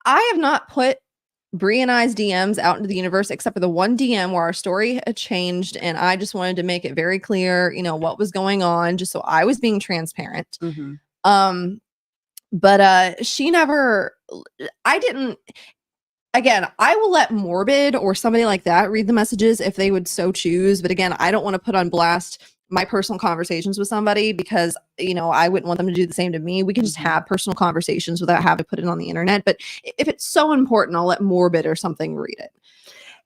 I have not put Bree and I's DMs out into the universe, except for the one DM where our story had changed. And I just wanted to make it very clear, you know, what was going on, just so I was being transparent. Mm-hmm. But she never, I didn't, again, I will let Morbid or somebody like that read the messages if they would so choose. But again, I don't want to put on blast my personal conversations with somebody because, you know, I wouldn't want them to do the same to me. We can just have personal conversations without having to put it on the internet. But if it's so important, I'll let Morbid or something read it.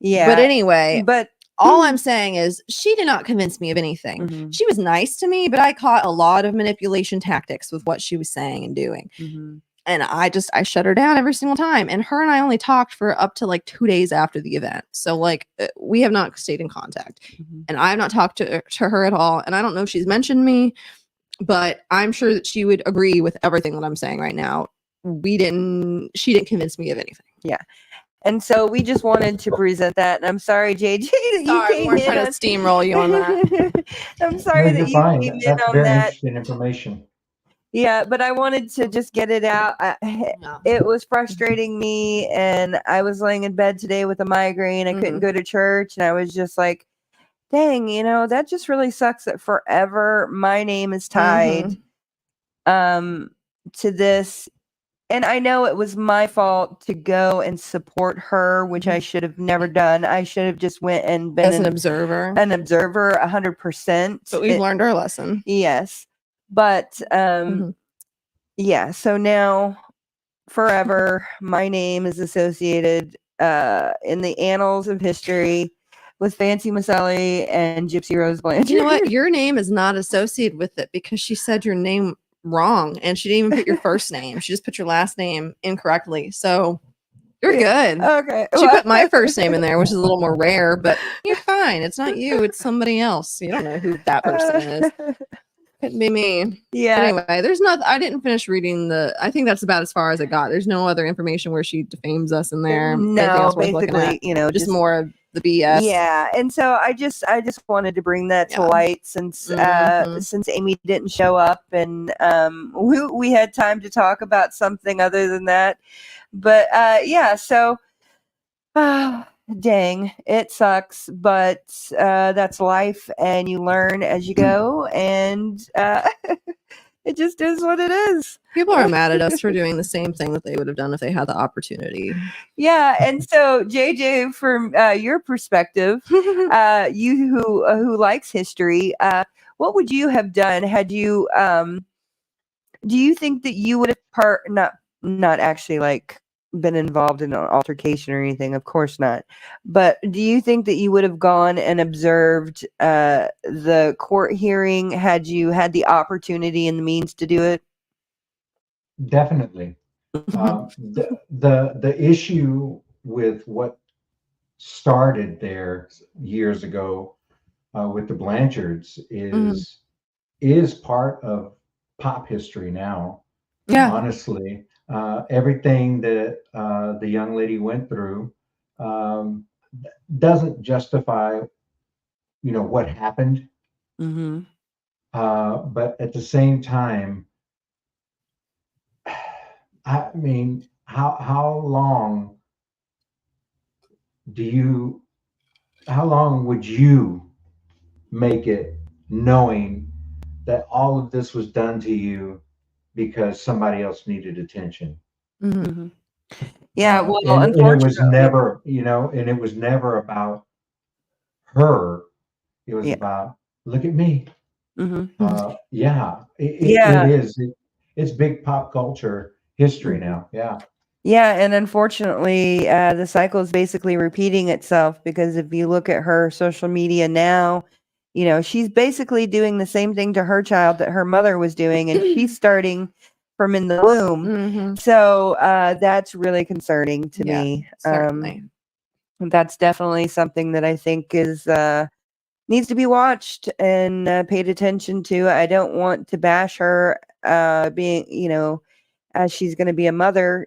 Yeah. But anyway, but all I'm saying is she did not convince me of anything. Mm-hmm. She was nice to me, but I caught a lot of manipulation tactics with what she was saying and doing. Mm-hmm. And I shut her down every single time. And her and I only talked for up to like 2 days after the event. So like we have not stayed in contact. Mm-hmm. And I have not talked to her at all. And I don't know if she's mentioned me, but I'm sure that she would agree with everything that I'm saying right now. She didn't convince me of anything. Yeah. And so we just wanted to present that. And I'm sorry, JJ, that you came we're in trying to steamroll you on that. I'm sorry that you came in That's on very that. interesting information. Yeah, but I wanted to just get it out. It was frustrating me, and I was laying in bed today with a migraine. I couldn't go to church, and I was just like, dang, you know, that just really sucks that forever my name is tied to this. And I know it was my fault to go and support her, which I should have never done. I should have just went and been As an observer. An observer, 100%. But we've learned our lesson. Yes. But yeah, so now forever my name is associated in the annals of history with Fancy Maselli and Gypsy Rose Blanchard. You know what? Your name is not associated with it because she said your name wrong and she didn't even put your first name. She just put your last name incorrectly. So you're good. Okay. She put my first name in there, which is a little more rare, but you're fine. It's not you. It's somebody else. You don't know who that person is. Couldn't be me. Yeah. Anyway, there's not. I didn't finish reading I think that's about as far as it got. There's no other information where she defames us in there. No, basically, you know, just more of the BS. Yeah, and so I just wanted to bring that to light since Amy didn't show up, and we had time to talk about something other than that. But yeah, so dang, it sucks, but that's life, and you learn as you go, and it just is what it is. People are mad at us for doing the same thing that they would have done if they had the opportunity. Yeah, and so JJ, from your perspective, you who likes history, what would you have done had you? Do you think that you would have not actually like been involved in an altercation or anything? Of course not. But do you think that you would have gone and observed the court hearing had you had the opportunity and the means to do it? Definitely. The issue with what started there years ago with the Blanchards is part of pop history now. Yeah. Honestly, everything that the young lady went through doesn't justify, you know, what happened. But at the same time, I mean, how long would you make it knowing that all of this was done to you because somebody else needed attention? Yeah, well, and unfortunately, it was never, you know, and it was never about her. It was about, look at me. It is. It's big pop culture history now. Yeah, and unfortunately, the cycle is basically repeating itself, because if you look at her social media now, you know, she's basically doing the same thing to her child that her mother was doing, and she's starting from in the womb. Mm-hmm. So that's really concerning to me. Certainly. That's definitely something that I think is needs to be watched and paid attention to. I don't want to bash her being, as she's going to be a mother,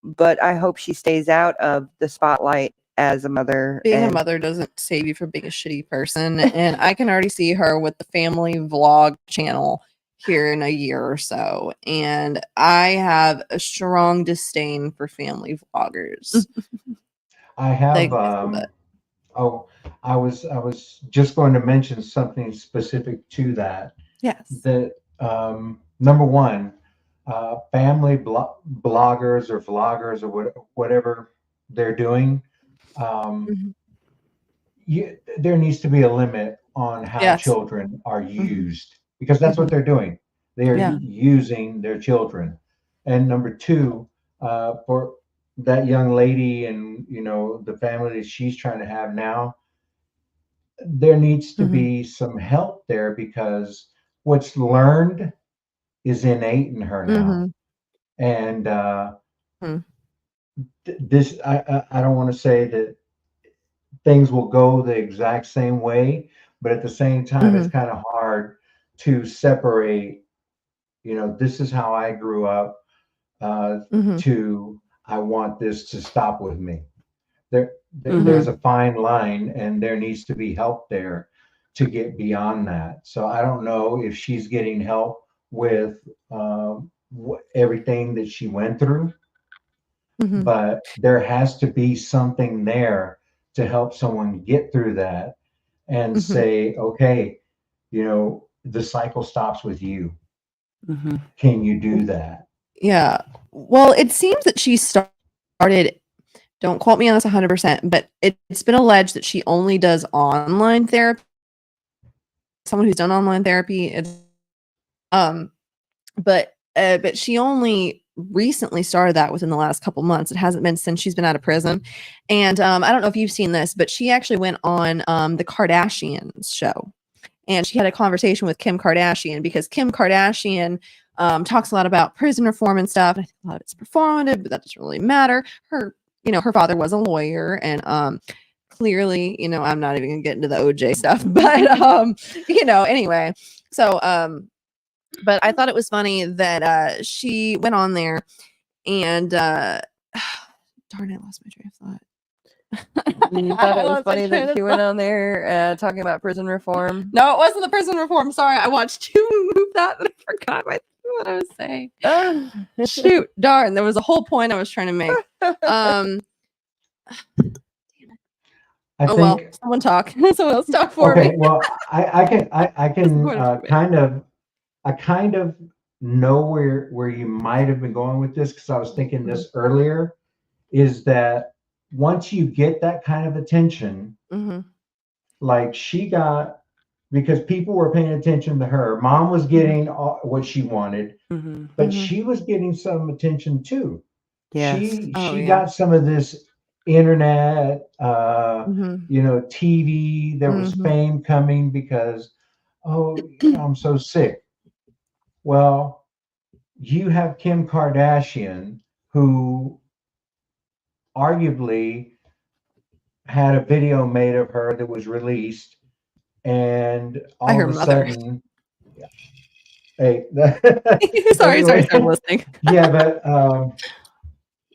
but I hope she stays out of the spotlight as a mother. Being a mother doesn't save you from being a shitty person. And I can already see her with the family vlog channel here in a year or so. And I have a strong disdain for family vloggers. I have, I was just going to mention something specific to that. Yes. That, number one, family bloggers or vloggers or whatever they're doing, there needs to be a limit on how children are used, because that's what they're doing. They are using their children. And number two, for that young lady and the family that she's trying to have now, there needs to be some help there, because what's learned is innate in her now. And this, I don't want to say that things will go the exact same way, but at the same time, it's kind of hard to separate, this is how I grew up, to I want this to stop with me. There's a fine line, and there needs to be help there to get beyond that. So I don't know if she's getting help with everything that she went through, but there has to be something there to help someone get through that and say, okay, the cycle stops with you. Can you do that? Yeah. Well, it seems that she started, don't quote me on this 100%, but it's been alleged that she only does online therapy. Someone who's done online therapy. But she only recently started that within the last couple months. It hasn't been since she's been out of prison. And I don't know if you've seen this, but she actually went on the Kardashians show, and she had a conversation with Kim Kardashian, because Kim Kardashian talks a lot about prison reform and stuff. And I think a lot of it's performative, but that doesn't really matter. Her father was a lawyer, and clearly, I'm not even gonna get into the OJ stuff, but anyway. So but I thought it was funny that she went on there and darn it, I lost my train of thought. You thought it was funny that she went on there talking about prison reform? No, it wasn't the prison reform. Sorry, I watched you move that I forgot what I was saying. Shoot, darn, there was a whole point I was trying to make. Well, someone talk. Someone else talk for me. Well, I can kind of know where you might have been going with this, because I was thinking this earlier, is that once you get that kind of attention, like she got, because people were paying attention to her. Mom was getting what she wanted, but she was getting some attention too. Yes. She got some of this internet, TV. There was fame coming because, I'm so sick. Well, you have Kim Kardashian, who arguably had a video made of her that was released, and all of a sudden, hey, sorry, I'm listening. Yeah,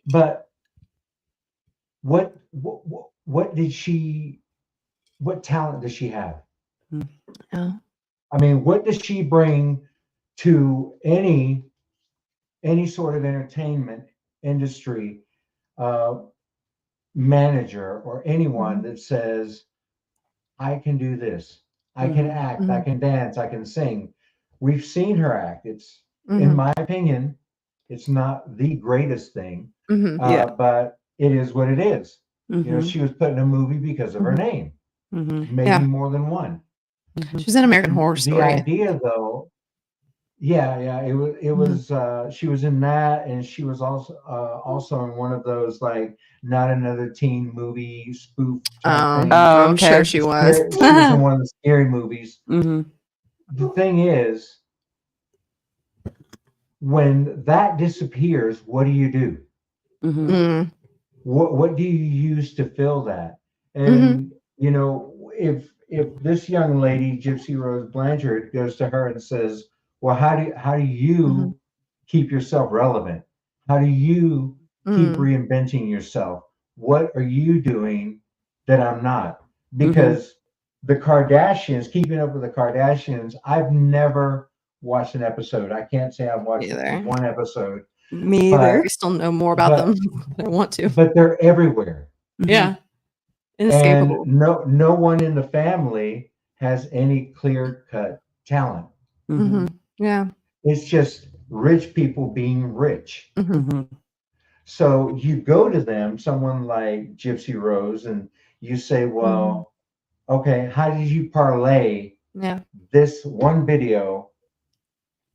but what talent does she have? I mean, what does she bring to any sort of entertainment industry manager or anyone that says, I can do this, I can act, I can dance, I can sing? We've seen her act. It's, in my opinion, it's not the greatest thing, but it is what it is. She was put in a movie because of her name, maybe more than one. She was in American Horror Story. The idea, though, it was she was in that, and she was also in one of those, like, Not Another Teen Movie spoof. I'm sure she was. She was in one of the scary movies. The thing is, when that disappears, what do you do? Mm. What do you use to fill that? And you know, if this young lady, Gypsy Rose Blanchard, goes to her and says, "Well, how do you keep yourself relevant? How do you keep reinventing yourself? What are you doing that I'm not?" Because the Kardashians, keeping up with the Kardashians, I've never watched an episode. I can't say I've watched one episode. Me either. I still know more about them. I want to. But they're everywhere. Yeah. Inescapable. And no one in the family has any clear-cut talent. Yeah. It's just rich people being rich. So you go to them, someone like Gypsy Rose, and you say, well, okay, how did you parlay this one video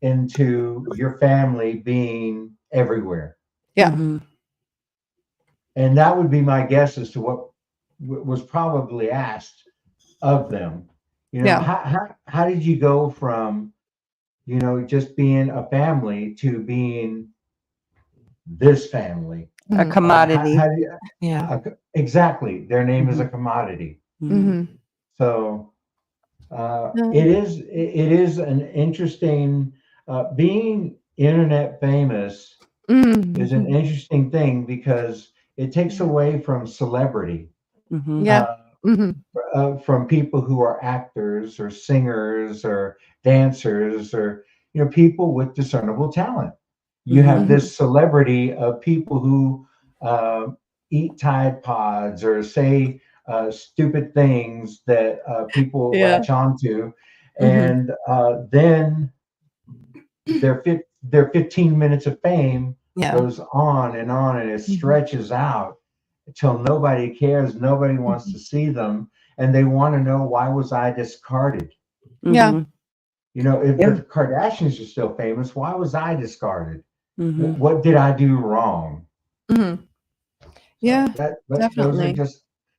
into your family being everywhere? Yeah. And that would be my guess as to what was probably asked of them. You know, how did you go from, you know, just being a family to being this family? A commodity. Exactly. Their name is a commodity. So it is an interesting, being internet famous is an interesting thing because it takes away from celebrity. From people who are actors or singers or dancers or, you know, people with discernible talent. You have this celebrity of people who eat Tide Pods or say stupid things that people latch onto, and then their 15 minutes of fame goes on, and it stretches out until nobody cares, nobody wants to see them, and they want to know, why was I discarded? You know, if the Kardashians are still famous, why was I discarded? What did I do wrong? Yeah, definitely.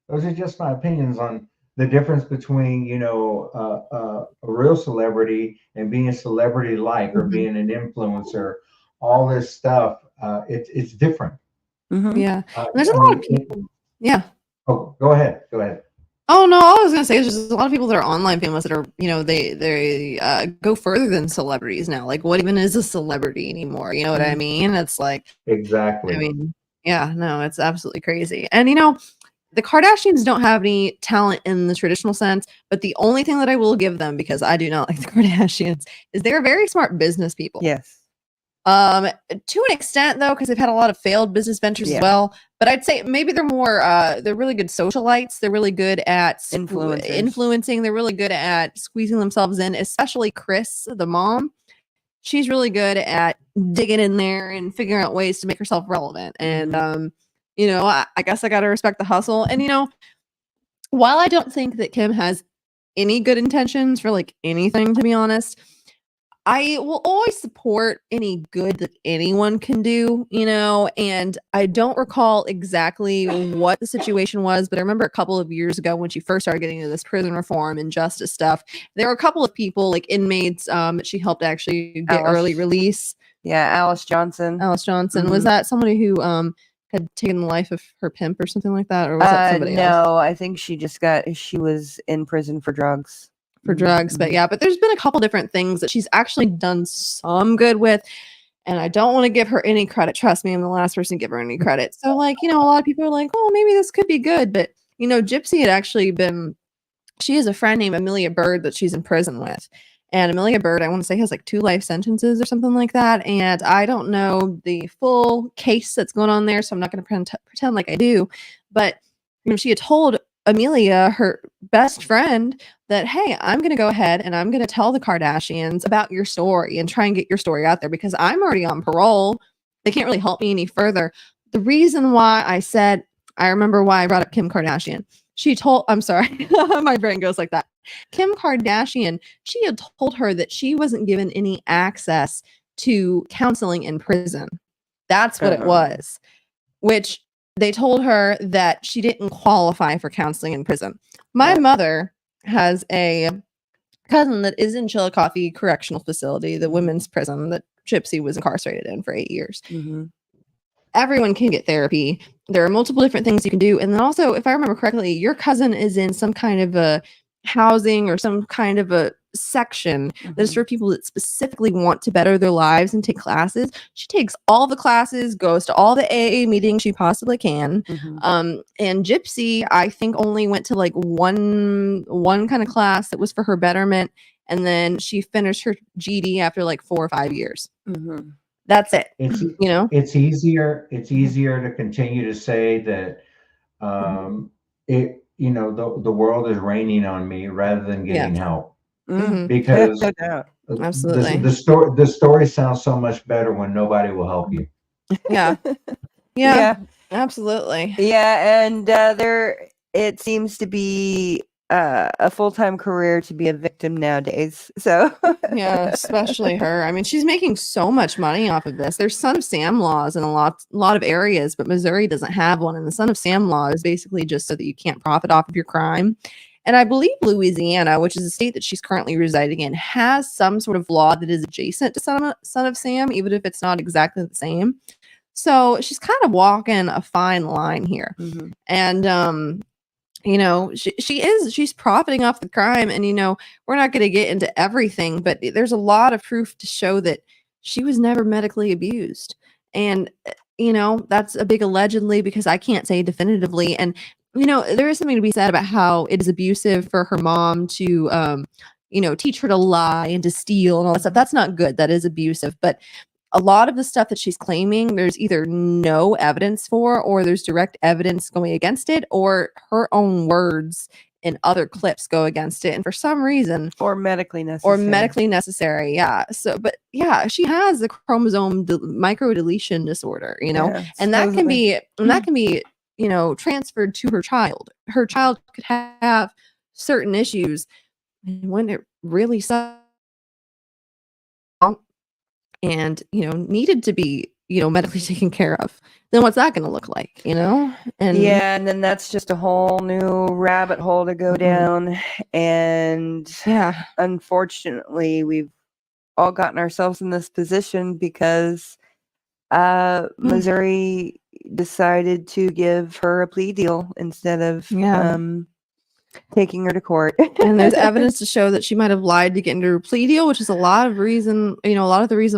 Those are just my opinions on the difference between, you know, a real celebrity and being a celebrity like or being an influencer. All this stuff, it's different. Yeah, there's a lot of people. Oh, go ahead. Oh no, all I was gonna say is just a lot of people that are online famous that are, you know, they go further than celebrities now. Like, what even is a celebrity anymore? You know what I mean? It's like, exactly. I mean, yeah, no, it's absolutely crazy. And you know, the Kardashians don't have any talent in the traditional sense, but the only thing that I will give them, because I do not like the Kardashians, is they're very smart business people. Yes. To an extent though, because they've had a lot of failed business ventures as well. But I'd say maybe they're more they're really good socialites. They're really good at influencing. They're really good at squeezing themselves in, especially Kris, the mom. She's really good at digging in there and figuring out ways to make herself relevant. And you know, I guess I gotta respect the hustle. And you know, while I don't think that Kim has any good intentions for like anything, to be honest, I will always support any good that anyone can do, you know, and I don't recall exactly what the situation was, but I remember a couple of years ago when she first started getting into this prison reform and justice stuff, there were a couple of people, like inmates, that she helped actually get early release. Yeah, Alice Johnson. Was that somebody who had taken the life of her pimp or something like that? Or was that somebody else? No, I think she was in prison for drugs. But there's been a couple different things that she's actually done some good with, and I don't want to give her any credit. Trust me, I'm the last person to give her any credit. So like, you know, a lot of people are like, oh, maybe this could be good, but you know, Gypsy had actually she has a friend named Amelia Bird that she's in prison with, and Amelia Bird, I want to say, has like 2 life sentences or something like that, and I don't know the full case that's going on there, so I'm not going to pretend like I do, but you know, she had told Amelia, her best friend, that, hey, I'm going to go ahead and I'm going to tell the Kardashians about your story and try and get your story out there because I'm already on parole. They can't really help me any further. The reason why I remember why I brought up Kim Kardashian. I'm sorry, my brain goes like that. Kim Kardashian, she had told her that she wasn't given any access to counseling in prison. That's what it was, which they told her that she didn't qualify for counseling in prison. My mother has a cousin that is in Chillicothe Correctional Facility, the women's prison that Gypsy was incarcerated in for 8 years. Mm-hmm. Everyone can get therapy. There are multiple different things you can do. And then also, if I remember correctly, your cousin is in some kind of a housing or some kind of a section that's for people that specifically want to better their lives and take classes. She takes all the classes, goes to all the AA meetings she possibly can. And Gypsy, I think, only went to like one kind of class that was for her betterment. And then she finished her GD after like 4 or 5 years. That's it. It's easier to continue to say that the world is raining on me rather than getting help. Because absolutely the story sounds so much better when nobody will help you. Yeah, absolutely. Yeah, and there it seems to be a full-time career to be a victim nowadays. So yeah, especially her. I mean, she's making so much money off of this. There's Son of Sam laws in a lot of areas, but Missouri doesn't have one. And the Son of Sam law is basically just so that you can't profit off of your crime. And I believe Louisiana, which is a state that she's currently residing in, has some sort of law that is adjacent to Son of Sam, even if it's not exactly the same. So she's kind of walking a fine line here. And she's profiting off the crime. And we're not going to get into everything, but there's a lot of proof to show that she was never medically abused. And that's a big allegedly, because I can't say definitively. And there is something to be said about how it is abusive for her mom to teach her to lie and to steal and all that stuff. That's not good. That is abusive. But a lot of the stuff that she's claiming, there's either no evidence for, or there's direct evidence going against it, or her own words in other clips go against it. And for some reason, or medically necessary. Yeah. So, but yeah, she has the chromosome microdeletion disorder, and that can be, transferred to her child. Her child could have certain issues, and when it really sucks, and needed to be medically taken care of, then what's that going to look like? And and then that's just a whole new rabbit hole to go down. And unfortunately, we've all gotten ourselves in this position because Missouri decided to give her a plea deal instead of taking her to court. And there's evidence to show that she might have lied to get into her plea deal, which is a lot of the reason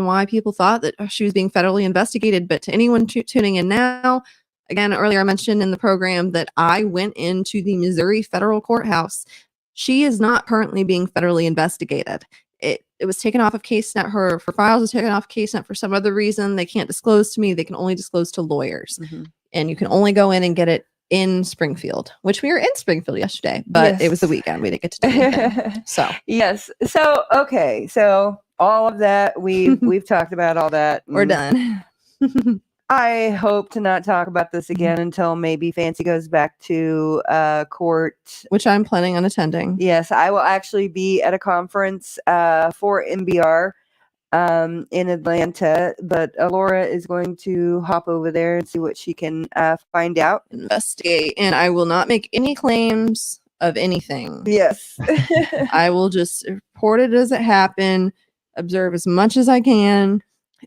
why people thought that she was being federally investigated. But to anyone tuning in now, again, earlier I mentioned in the program that I went into the Missouri federal courthouse. She is not currently being federally investigated. It was taken off of CaseNet. Her files was taken off CaseNet for some other reason. They can't disclose to me. They can only disclose to lawyers. And you can only go in and get it in Springfield, which we were in Springfield yesterday, but it was the weekend. We didn't get to do anything. So yes. So okay. So all of that we've talked about all that. We're done. I hope to not talk about this again until maybe Fancy goes back to court, which I'm planning on attending. Yes, I will actually be at a conference for MBR in Atlanta, but Alora is going to hop over there and see what she can find out, investigate, and I will not make any claims of anything. Yes. I will just report it as it happened, observe as much as I can,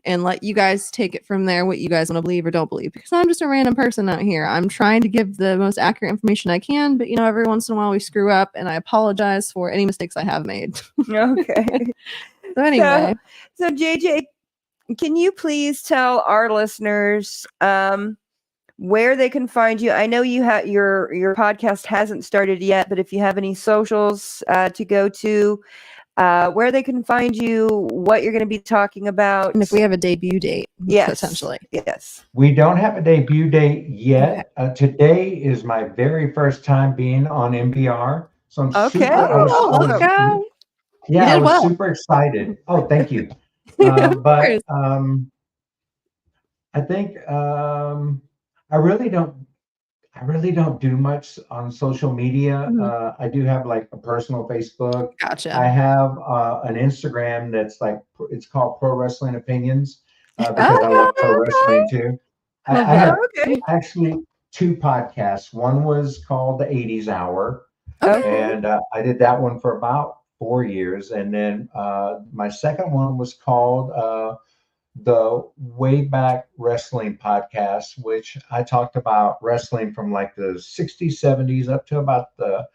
and let you guys take it from there, what you guys want to believe or don't believe, because I'm just a random person out here. I'm trying to give the most accurate information I can, but every once in a while we screw up, and I apologize for any mistakes I have made. Okay. So anyway. So JJ, can you please tell our listeners where they can find you? I know you have your podcast hasn't started yet, but if you have any socials to go to, where they can find you, what you're going to be talking about, and if we have a debut date, potentially. Yes. We don't have a debut date yet. Today is my very first time being on NPR, so I'm I was super excited. Oh, thank you. But I think I really don't do much on social media. I do have like a personal Facebook. Gotcha. I have an Instagram that's it's called Pro Wrestling Opinions because I love pro wrestling too. I have actually 2 podcasts. One was called the 80s Hour, and I did that one for about 4 years, and then my second one was called the Way Back Wrestling podcast, which I talked about wrestling from like the 60s, 70s up to about the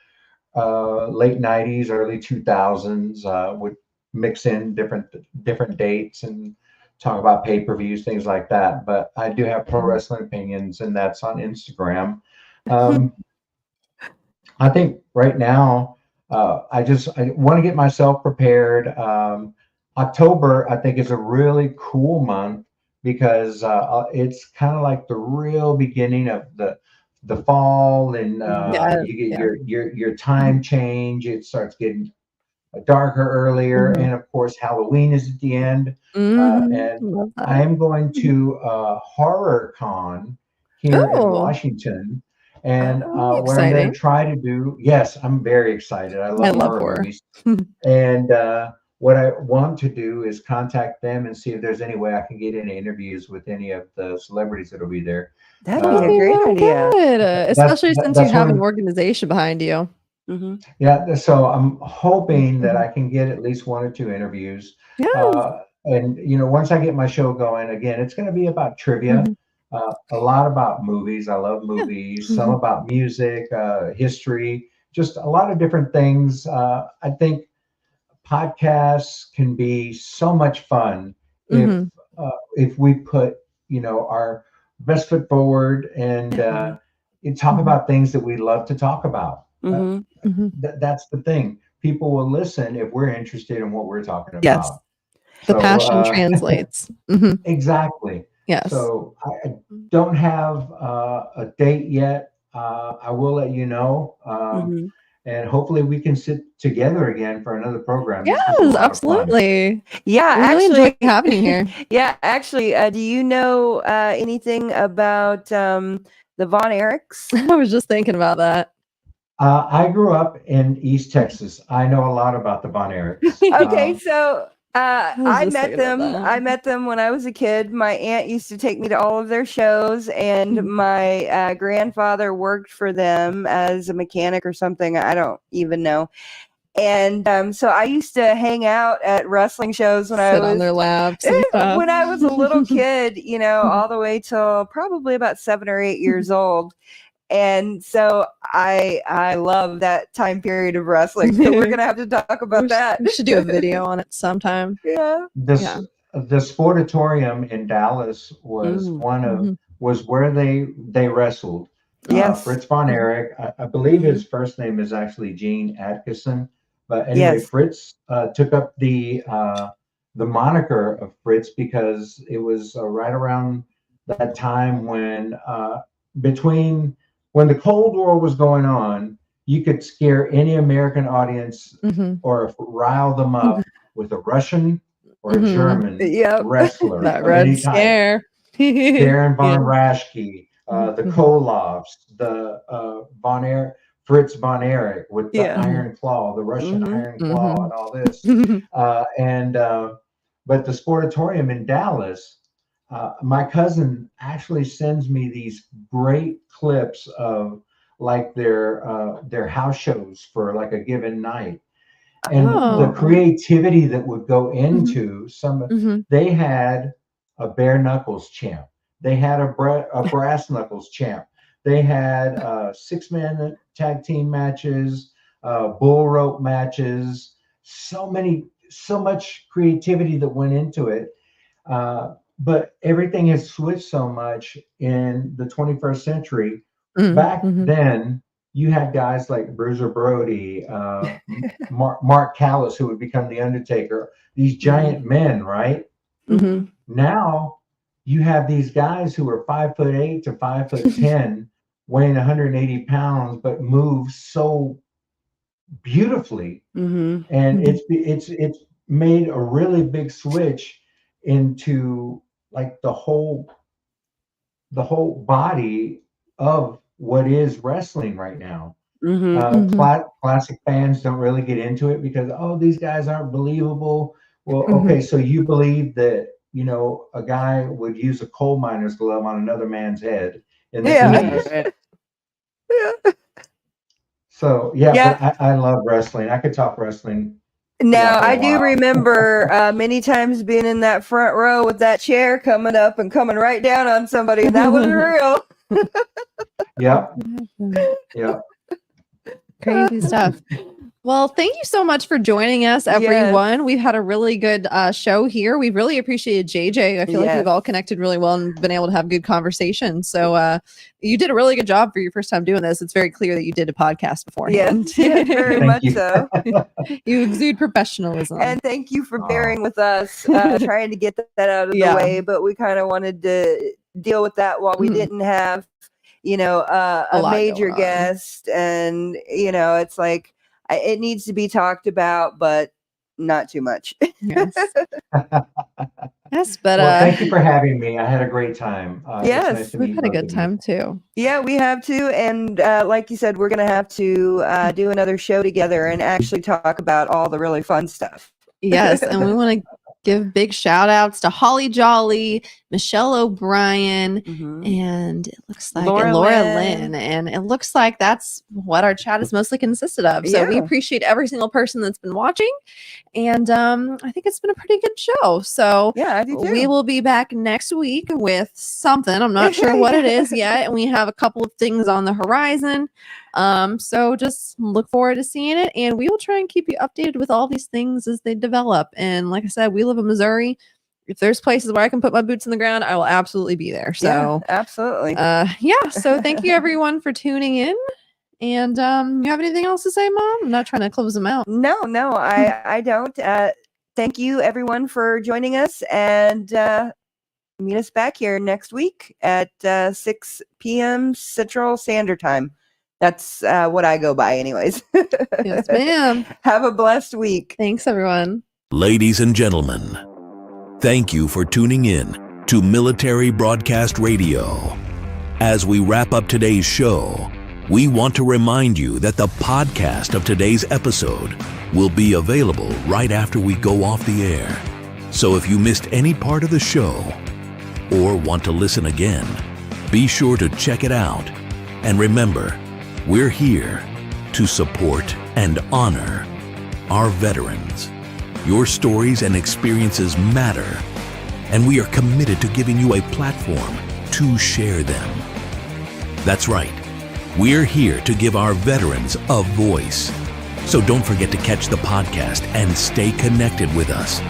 late 90s, early 2000s. Would mix in different dates and talk about pay-per-views, things like that. But I do have Pro Wrestling Opinions, and that's on Instagram. I think right now, I want to get myself prepared. October, I think, is a really cool month because it's kind of like the real beginning of the fall, and you get your time change. It starts getting darker earlier, and of course, Halloween is at the end. And I am going to Horror Con here in Washington. And what I'm going to try to do, yes, I'm very excited. I love horror movies. And what I want to do is contact them and see if there's any way I can get any interviews with any of the celebrities that'll be there. That'd be a great idea. Good. Especially since you have an organization behind you. Mm-hmm. Yeah, so I'm hoping that I can get at least 1 or 2 interviews. And, once I get my show going, again, it's going to be about trivia. A lot about movies. I love movies. Some about music, history, just a lot of different things. I think podcasts can be so much fun if we put, our best foot forward and talk about things that we love to talk about. That's the thing. People will listen if we're interested in what we're talking about. Yes. The passion translates. Exactly. Yes. So I don't have a date yet. I will let you know. And hopefully we can sit together again for another program. Yes, absolutely. Yeah, I really enjoy having you here. Yeah, actually, do you know anything about the Von Erichs? I was just thinking about that. I grew up in East Texas. I know a lot about the Von Erichs. Okay, so I met them when I was a kid. My aunt used to take me to all of their shows, and my grandfather worked for them as a mechanic or something. I don't even know. And so I used to hang out at wrestling shows when I was on their laps. When I was a little kid, all the way till probably about 7 or 8 years old. And so I love that time period of wrestling. So we're gonna have to talk about that. We should do a video on it sometime. Yeah. The Sportatorium in Dallas was was where they wrestled. Yes. Fritz Von Erich. I believe his first name is actually Gene Atkinson. But anyway, Fritz took up the moniker of Fritz because it was right around that time when when the Cold War was going on, you could scare any American audience or rile them up with a Russian or a German wrestler. That Red Scare. Darren Von Raschke, the Koloffs, the Fritz Von Erich with the Iron Claw, the Russian Iron Claw, and all this. But the Sportatorium in Dallas, my cousin actually sends me these great clips of like their house shows for like a given night, and the creativity that would go into they had a bare knuckles champ, they had a brass knuckles champ, they had 6-man tag team matches, bull rope matches, so much creativity that went into it. But everything has switched so much in the 21st century. Back then, you had guys like Bruiser Brody, Mark Callis, who would become the Undertaker. These giant men, right? Now you have these guys who are 5'8" to 5'10", weighing 180 pounds, but move so beautifully. And it's made a really big switch into like the whole body of what is wrestling right now. Classic fans don't really get into it because these guys aren't believable. Well, okay, so you believe that a guy would use a coal miner's glove on another man's head in the 80s. So but I love wrestling. I could talk wrestling Now, I do remember many times being in that front row with that chair coming up and coming right down on somebody, and that was real. Yeah. Crazy stuff. Well, thank you so much for joining us, everyone. Yes. We've had a really good show here. We really appreciated JJ. I feel like we've all connected really well and been able to have good conversation. So you did a really good job for your first time doing this. It's very clear that you did a podcast beforehand. Yes, very much so. You exude professionalism. And thank you for bearing with us, trying to get that out of the way. But we kind of wanted to deal with that while we didn't have, a major guest. And, it's like, it needs to be talked about, but not too much. Yes. Yes, but thank you for having me. I had a great time. Yes, we've had a good time too. Yeah, we have too. And like you said, we're going to have to do another show together and actually talk about all the really fun stuff. Yes, and we want to give big shout outs to Holly Jolly, Michelle O'Brien, and it looks like Laura Lynn. And it looks like that's what our chat is mostly consisted of. So we appreciate every single person that's been watching. And I think it's been a pretty good show. So yeah, I do too. We will be back next week with something. I'm not sure what it is yet. And we have a couple of things on the horizon. So just look forward to seeing it, and we will try and keep you updated with all these things as they develop. And like I said, we live in Missouri. If there's places where I can put my boots in the ground, I will absolutely be there. So absolutely. So thank you everyone for tuning in. And you have anything else to say, Mom? I'm not trying to close them out. No, I don't. Thank you everyone for joining us, and meet us back here next week at 6 p.m. Central Standard Time. That's what I go by anyways. Yes, ma'am. Have a blessed week. Thanks, everyone. Ladies and gentlemen, thank you for tuning in to Military Broadcast Radio. As we wrap up today's show, we want to remind you that the podcast of today's episode will be available right after we go off the air. So if you missed any part of the show or want to listen again, be sure to check it out. And remember, we're here to support and honor our veterans. Your stories and experiences matter, and we are committed to giving you a platform to share them. That's right. We're here to give our veterans a voice. So don't forget to catch the podcast and stay connected with us.